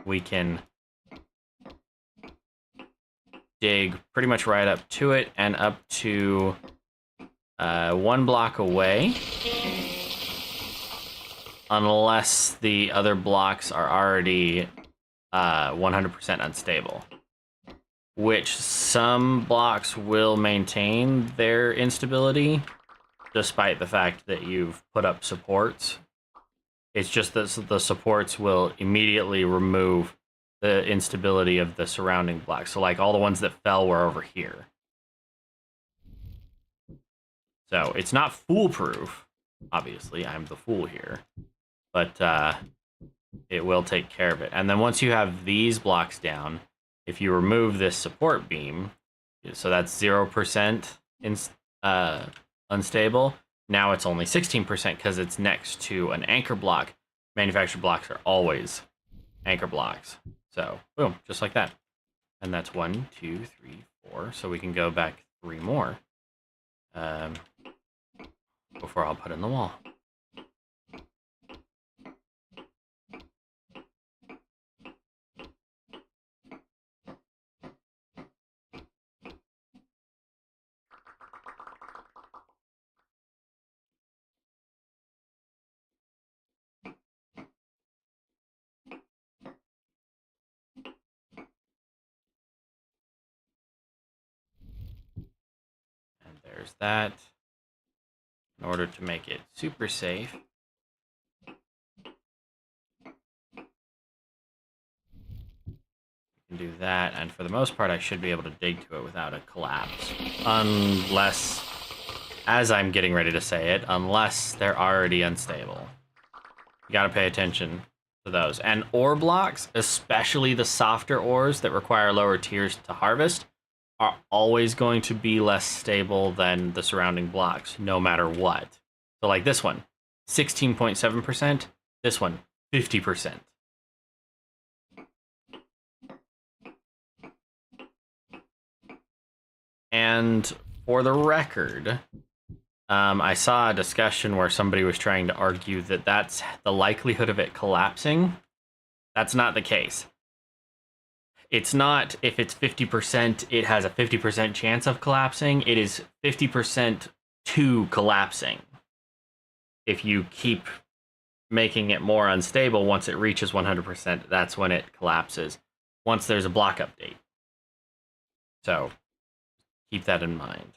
we can dig pretty much right up to it and up to 1 block away. Unless the other blocks are already 100% unstable. Which some blocks will maintain their instability, despite the fact that you've put up supports. It's just that the supports will immediately remove the instability of the surrounding blocks. So like all the ones that fell were over here. So it's not foolproof. Obviously, I'm the fool here. But it will take care of it. And then once you have these blocks down, if you remove this support beam, so that's 0% unstable, now it's only 16% because it's next to an anchor block. Manufactured blocks are always anchor blocks. So, boom, just like that. And that's 1, 2, 3, 4. So we can go back 3 more before I'll put in the wall. There's that. In order to make it super safe, you can do that, and for the most part, I should be able to dig to it without a collapse. Unless, as I'm getting ready to say it, unless they're already unstable. You gotta pay attention to those. And ore blocks, especially the softer ores that require lower tiers to harvest, are always going to be less stable than the surrounding blocks, no matter what. So like this one, 16.7%. This one, 50%. And for the record, I saw a discussion where somebody was trying to argue that that's the likelihood of it collapsing. That's not the case. It's not, if it's 50%, it has a 50% chance of collapsing. It is 50% to collapsing. If you keep making it more unstable, once it reaches 100%, that's when it collapses. once there's a block update. So keep that in mind.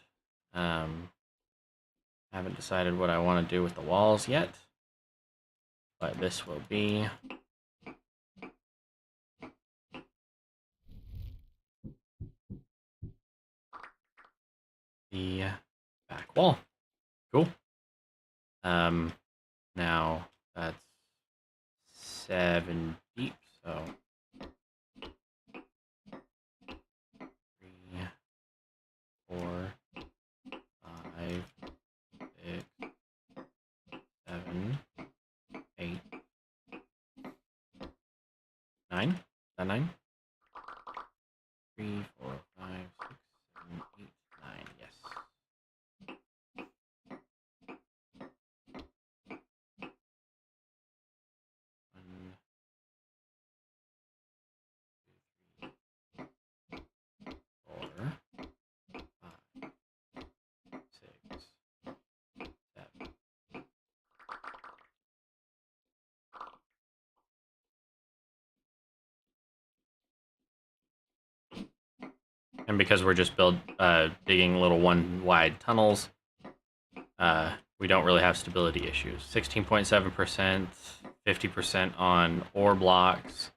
Haven't decided what I want to do with the walls yet, but this will be the back wall. Cool. Now that's 7 deep, so 3, 4, 5, 6, 7, 8, 9. Is that 9? 3, 4, 5, 6, 7, 8, 9. Yes. One, 2, 3, 4, 5, 6, 7. And because we're just digging little one wide tunnels, we don't really have stability issues. 16.7%, 50% on ore blocks,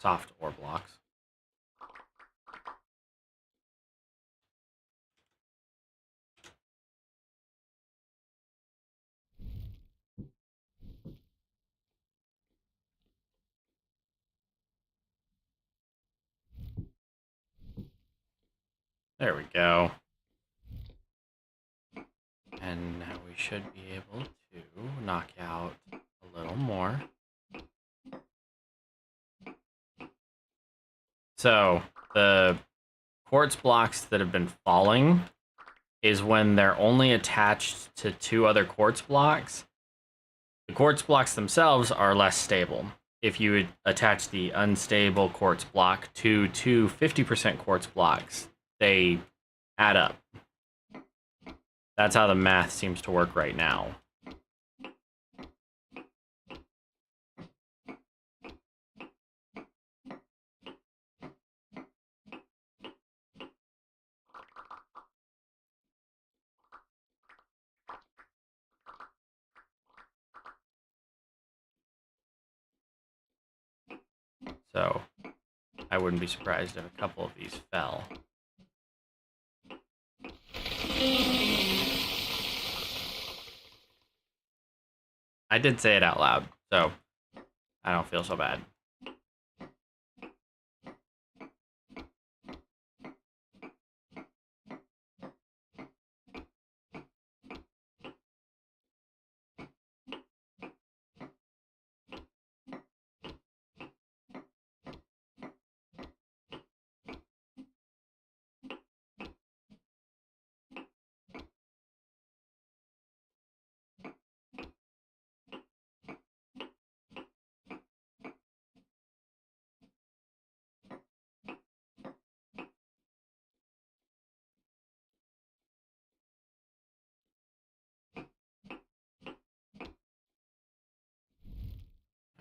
soft ore blocks. There we go. And now we should be able to knock out a little more. So the quartz blocks that have been falling is when they're only attached to 2 other quartz blocks. The quartz blocks themselves are less stable. If you would attach the unstable quartz block to 2 50% quartz blocks, they add up. That's how the math seems to work right now. So I wouldn't be surprised if a couple of these fell. I did say it out loud, so I don't feel so bad.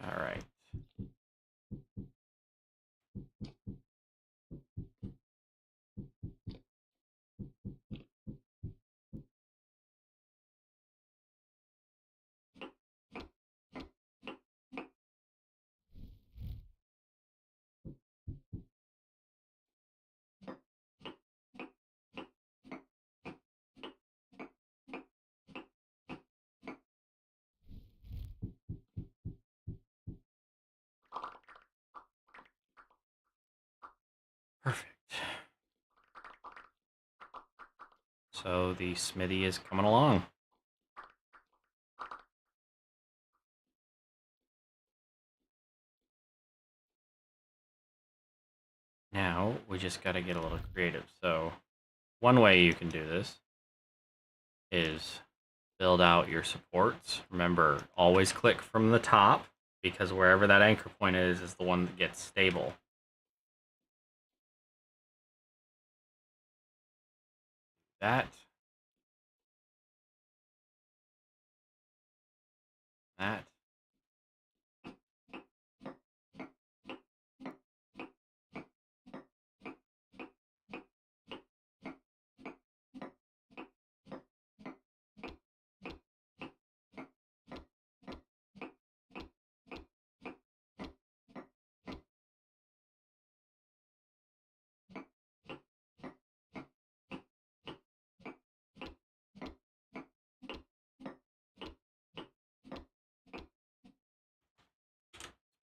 All right. Perfect. So the smithy is coming along. Now we just got to get a little creative. So one way you can do this is build out your supports. Remember, always click from the top because wherever that anchor point is the one that gets stable. That. That.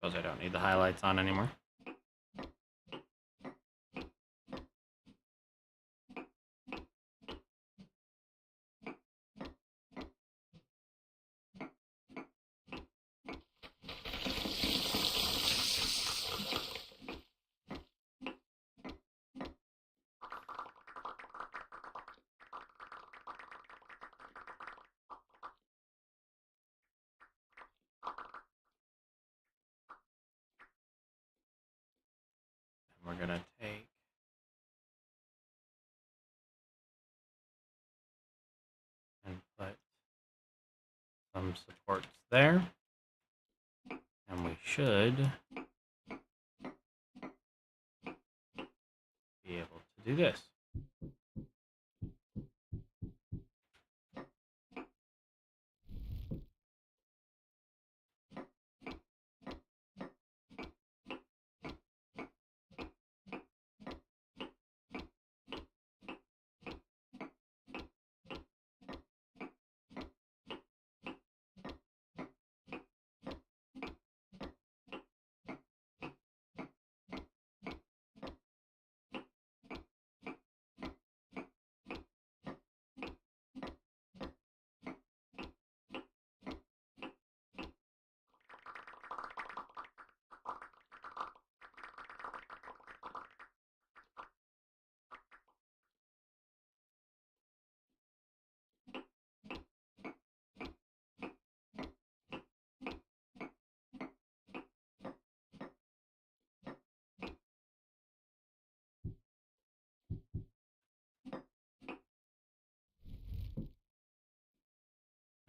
suppose I don't need the highlights on anymore. We're gonna take and put some supports there, and we should be able to do this.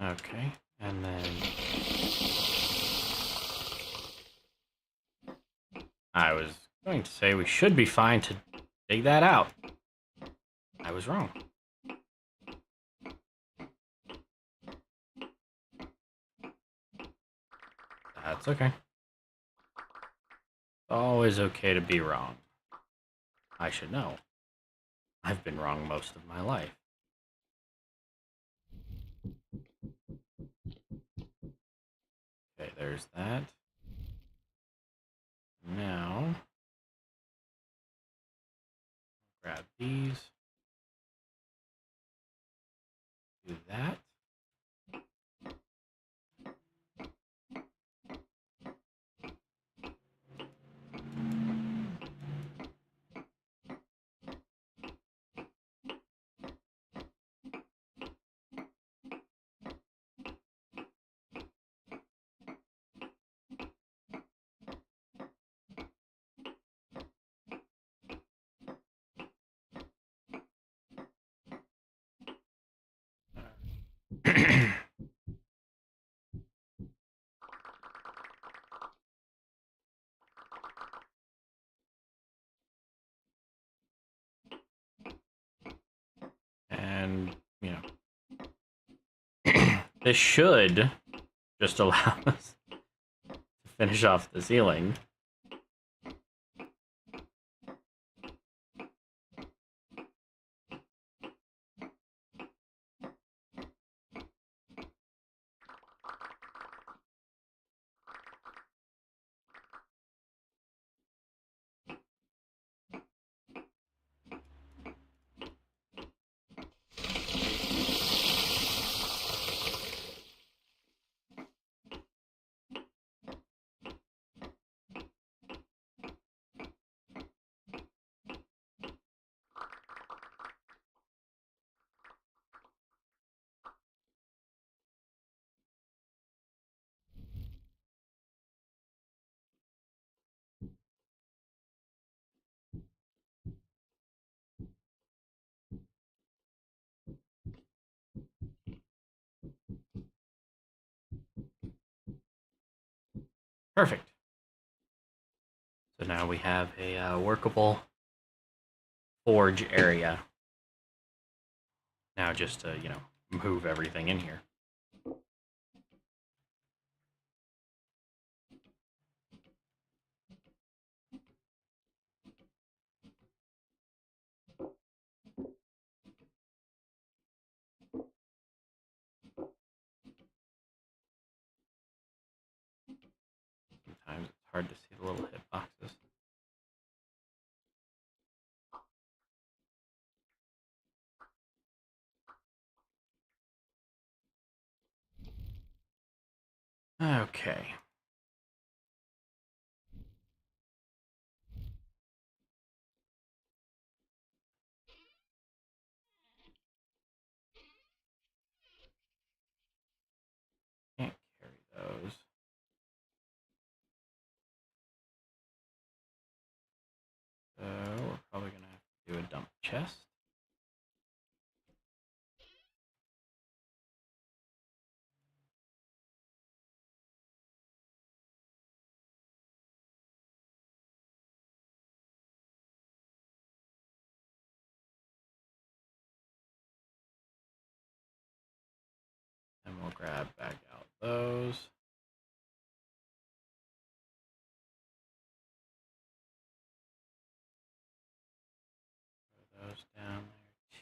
Okay, and then I was going to say we should be fine to dig that out. I was wrong. That's okay. Always okay to be wrong. I should know. I've been wrong most of my life. Okay, there's that. Now, grab these. Do that. And, you know, this should just allow us to finish off the ceiling. Perfect. So now we have a workable forge area. Now just to, you know, move everything in here. Sometimes it's hard to see the little hitboxes. Okay. Can't carry those. So we're probably gonna have to do a dump chest. And we'll grab back out those. Throw those down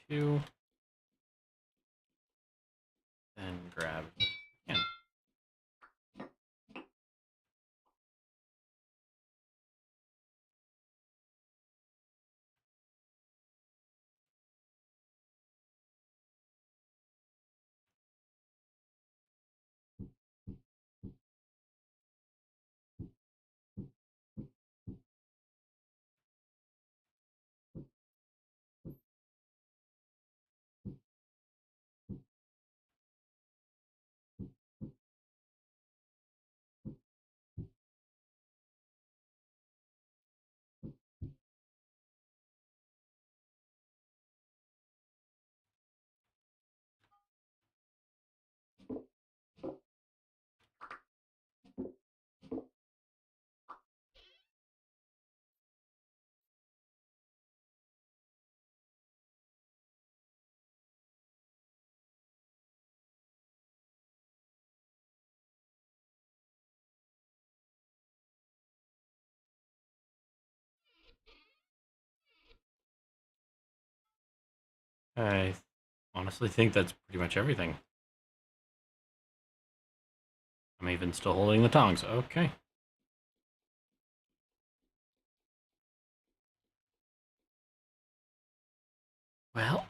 there too. Then grab again. I honestly think that's pretty much everything. I'm even still holding the tongs. Okay. Well,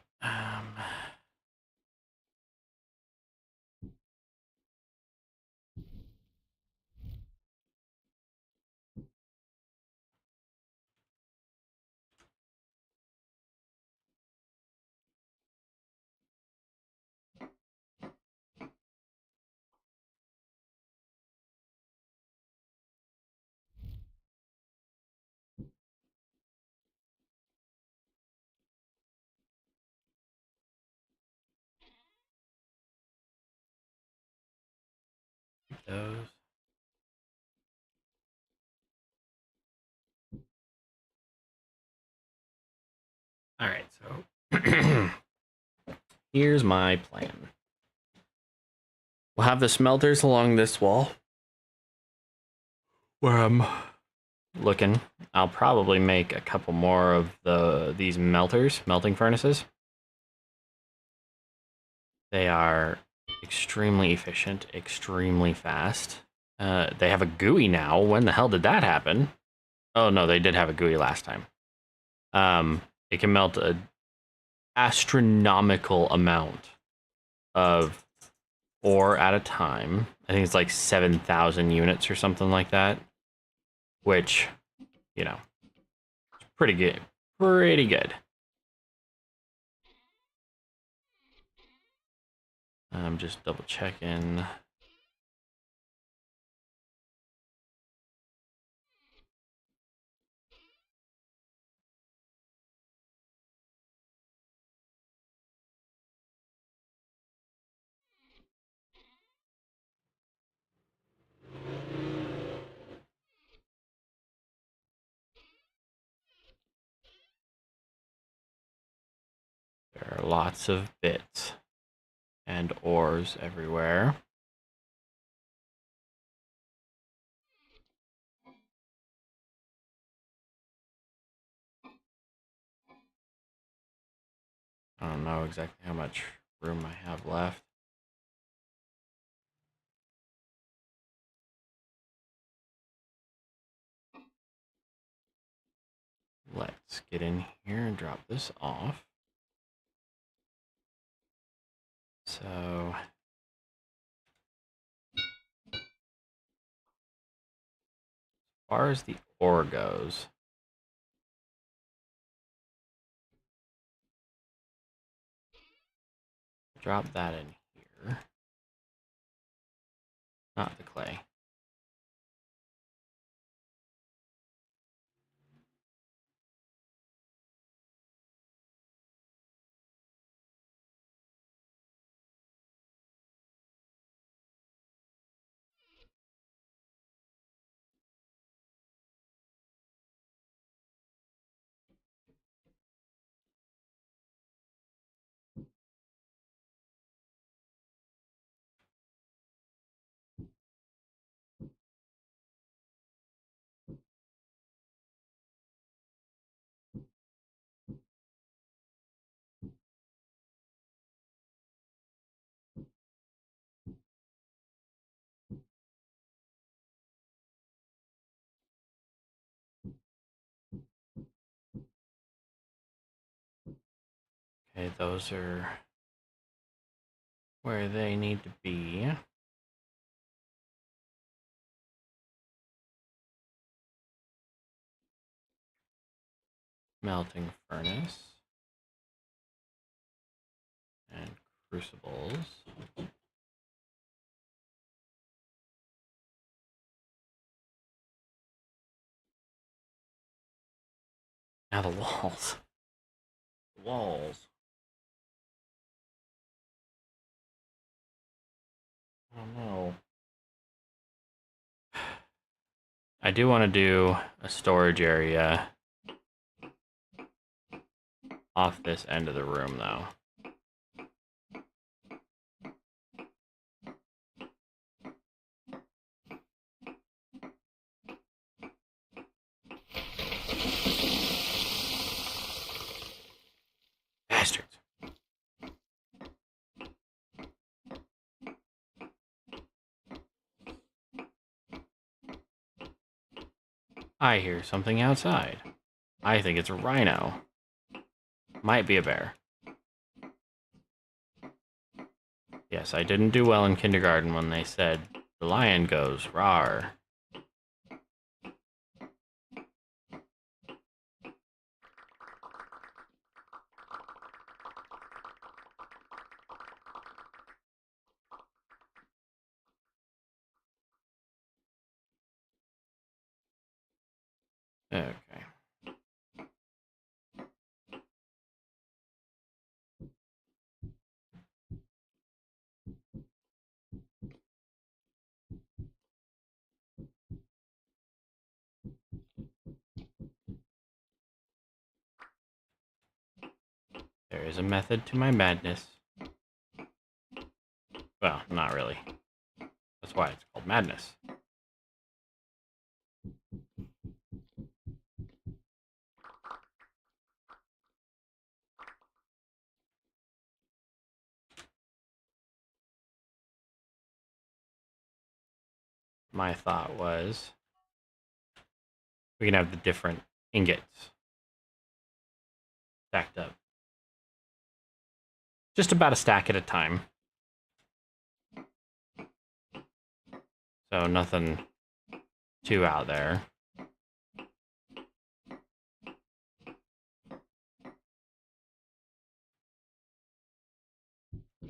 those. All right, so here's my plan. We'll have the smelters along this wall where I'm looking. I'll probably make a couple more of these melting furnaces. They are extremely efficient, extremely fast. They have a GUI now. When the hell did that happen? Oh no, they did have a GUI last time. It can melt an astronomical amount of ore at a time. I think it's like 7,000 units or something like that. Which, you know, pretty good. Pretty good. I'm just double checking. There are lots of bits and ores everywhere. I don't know exactly how much room I have left. Let's get in here and drop this off. So as far as the ore goes, drop that in here. Not the clay. Okay, those are where they need to be. Melting furnace and crucibles. Now the walls. The walls. I don't know. I do want to do a storage area off this end of the room, though. Bastards. I hear something outside. I think it's a rhino. Might be a bear. Yes, I didn't do well in kindergarten when they said, the lion goes, rawr. Okay. There is a method to my madness. Well, not really. That's why it's called madness. My thought was we can have the different ingots stacked up. Just about a stack at a time. So nothing too out there.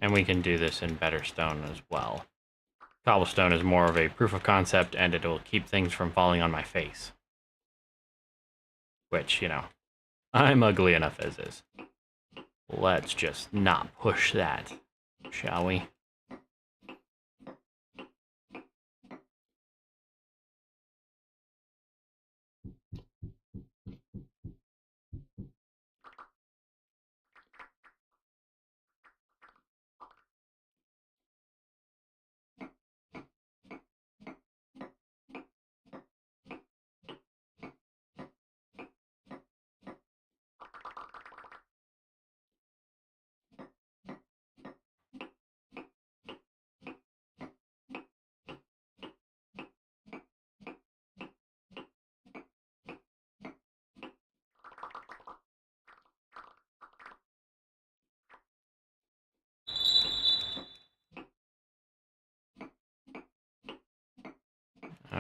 And we can do this in better stone as well. Cobblestone is more of a proof of concept, and it will keep things from falling on my face. Which, you know, I'm ugly enough as is. Let's just not push that, shall we?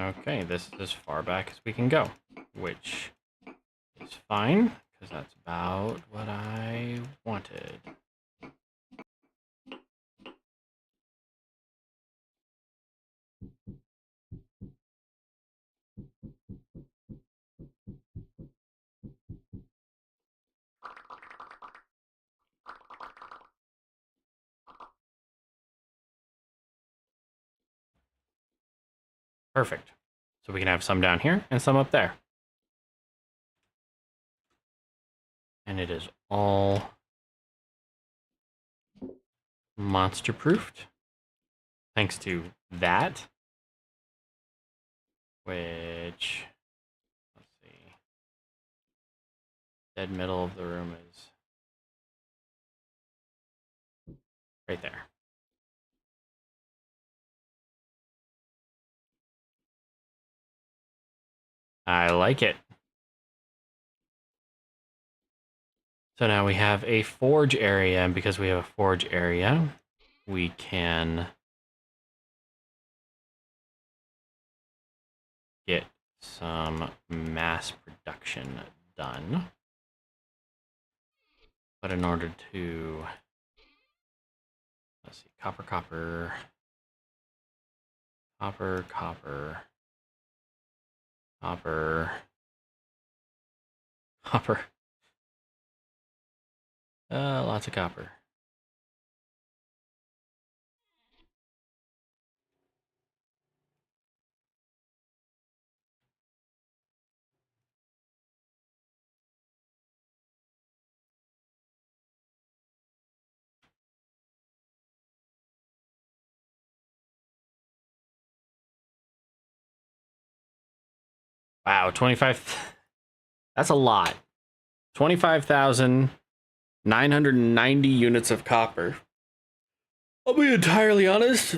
Okay, this is as far back as we can go, which is fine, because that's about what I wanted. Perfect. So we can have some down here and some up there. And it is all monster proofed. Thanks to that. Which, let's see. Dead middle of the room is right there. I like it. So now we have a forge area, and because we have a forge area, we can get some mass production done. But in order to, let's see, copper, copper, copper, copper, copper, copper. Lots of copper. Wow, 25. That's a lot. 25,990 units of copper. I'll be entirely honest.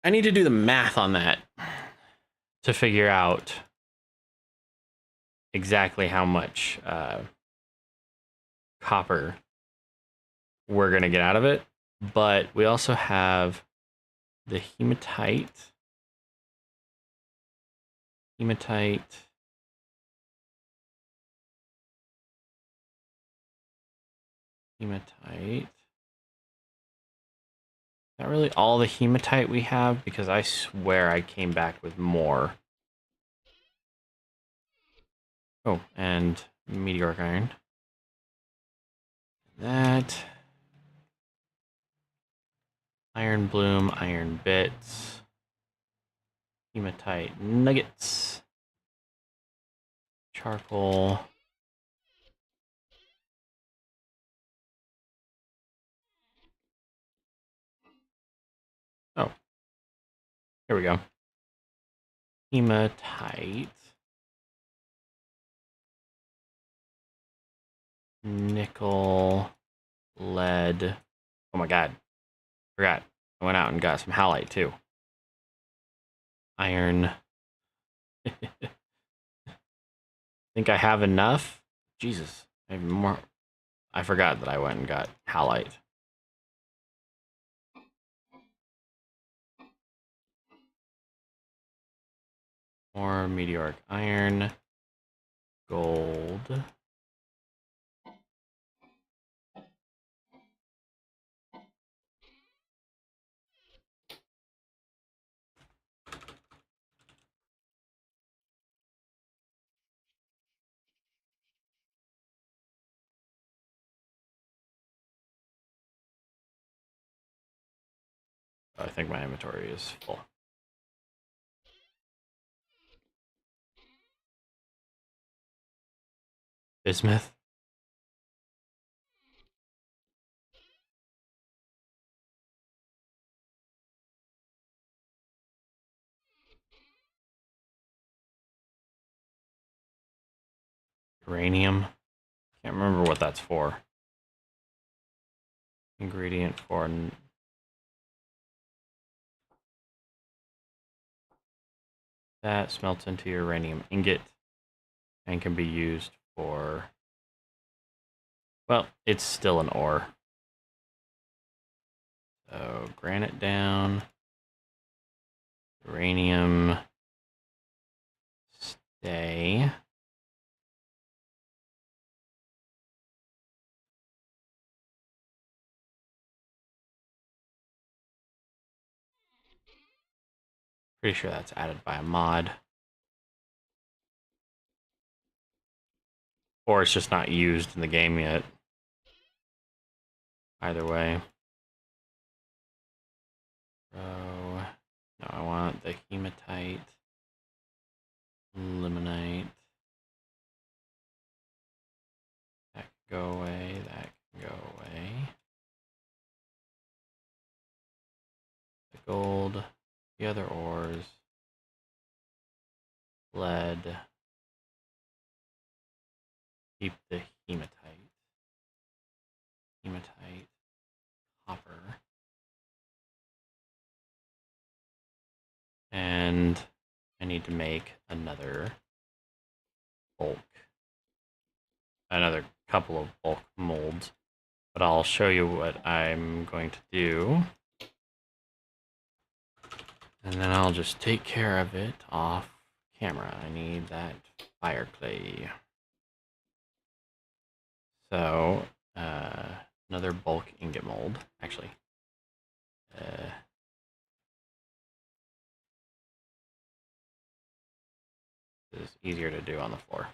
I need to do the math on that to figure out exactly how much copper we're going to get out of it. But we also have the hematite. Hematite. Not really all the hematite we have, because I swear I came back with more. Oh, and meteoric iron. That. Iron bloom, iron bits. Hematite nuggets. Charcoal. Oh. Here we go. Hematite. Nickel. Lead. Oh my god. Forgot. I went out and got some halite too. Iron. Think I have enough? Jesus. I have more. I forgot that I went and got halite. More meteoric iron. Gold. I think my inventory is full. Bismuth. Uranium. Can't remember what that's for. Ingredient for. That smelts into uranium ingot and can be used for. Well, it's still an ore. So, granite down. Uranium. day. Pretty sure that's added by a mod. Or it's just not used in the game yet. Either way. So, no, I want the hematite, limonite. That can go away, that can go away. The gold, the other ores, lead. Keep the hematite. Hematite, copper. And I need to make another couple of bulk molds. But I'll show you what I'm going to do. And then I'll just take care of it off camera. I need that fire clay. So, another bulk ingot mold. Actually, this is easier to do on the floor.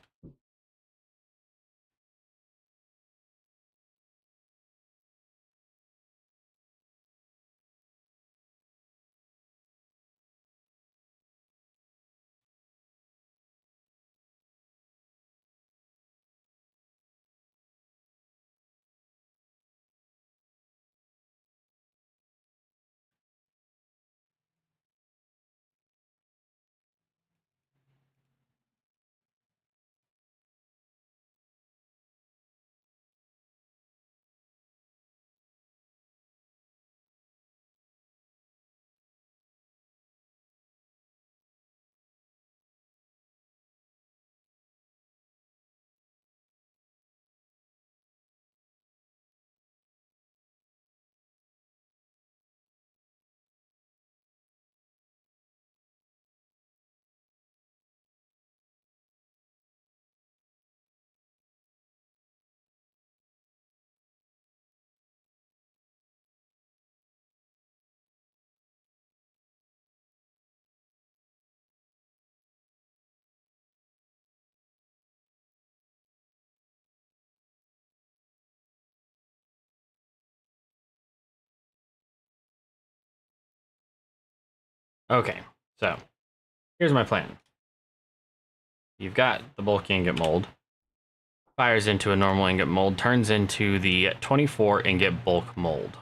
Okay, so here's my plan. You've got the bulk ingot mold. Fires into a normal ingot mold, turns into the 24 ingot bulk mold,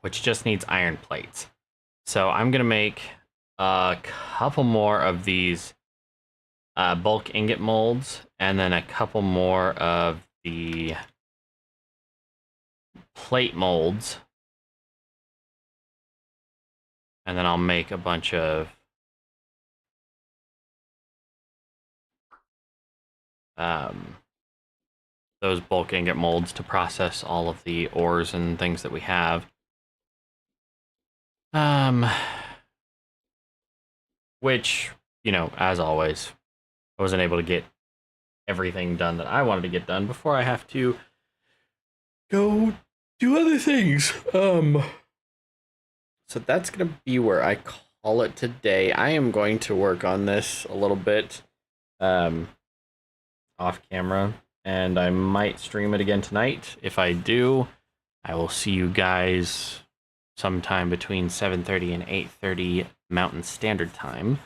which just needs iron plates. So I'm gonna make a couple more of these bulk ingot molds, and then a couple more of the plate molds. And then I'll make a bunch of those bulk ingot molds to process all of the ores and things that we have. Which, you know, as always, I wasn't able to get everything done that I wanted to get done before I have to go do other things. So that's gonna be where I call it today. I am going to work on this a little bit off camera, and I might stream it again tonight. If I do, I will see you guys sometime between 7:30 and 8:30 Mountain Standard Time.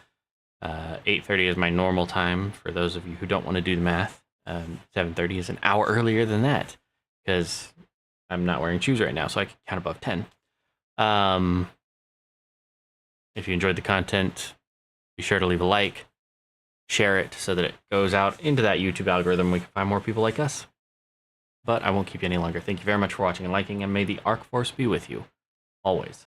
8:30 is my normal time for those of you who don't want to do the math. 7:30 is an hour earlier than that because I'm not wearing shoes right now, so I can count above 10. If you enjoyed the content, be sure to leave a like, share it so that it goes out into that YouTube algorithm. We can find more people like us. But I won't keep you any longer. Thank you very much for watching and liking, and may the Arc Force be with you always.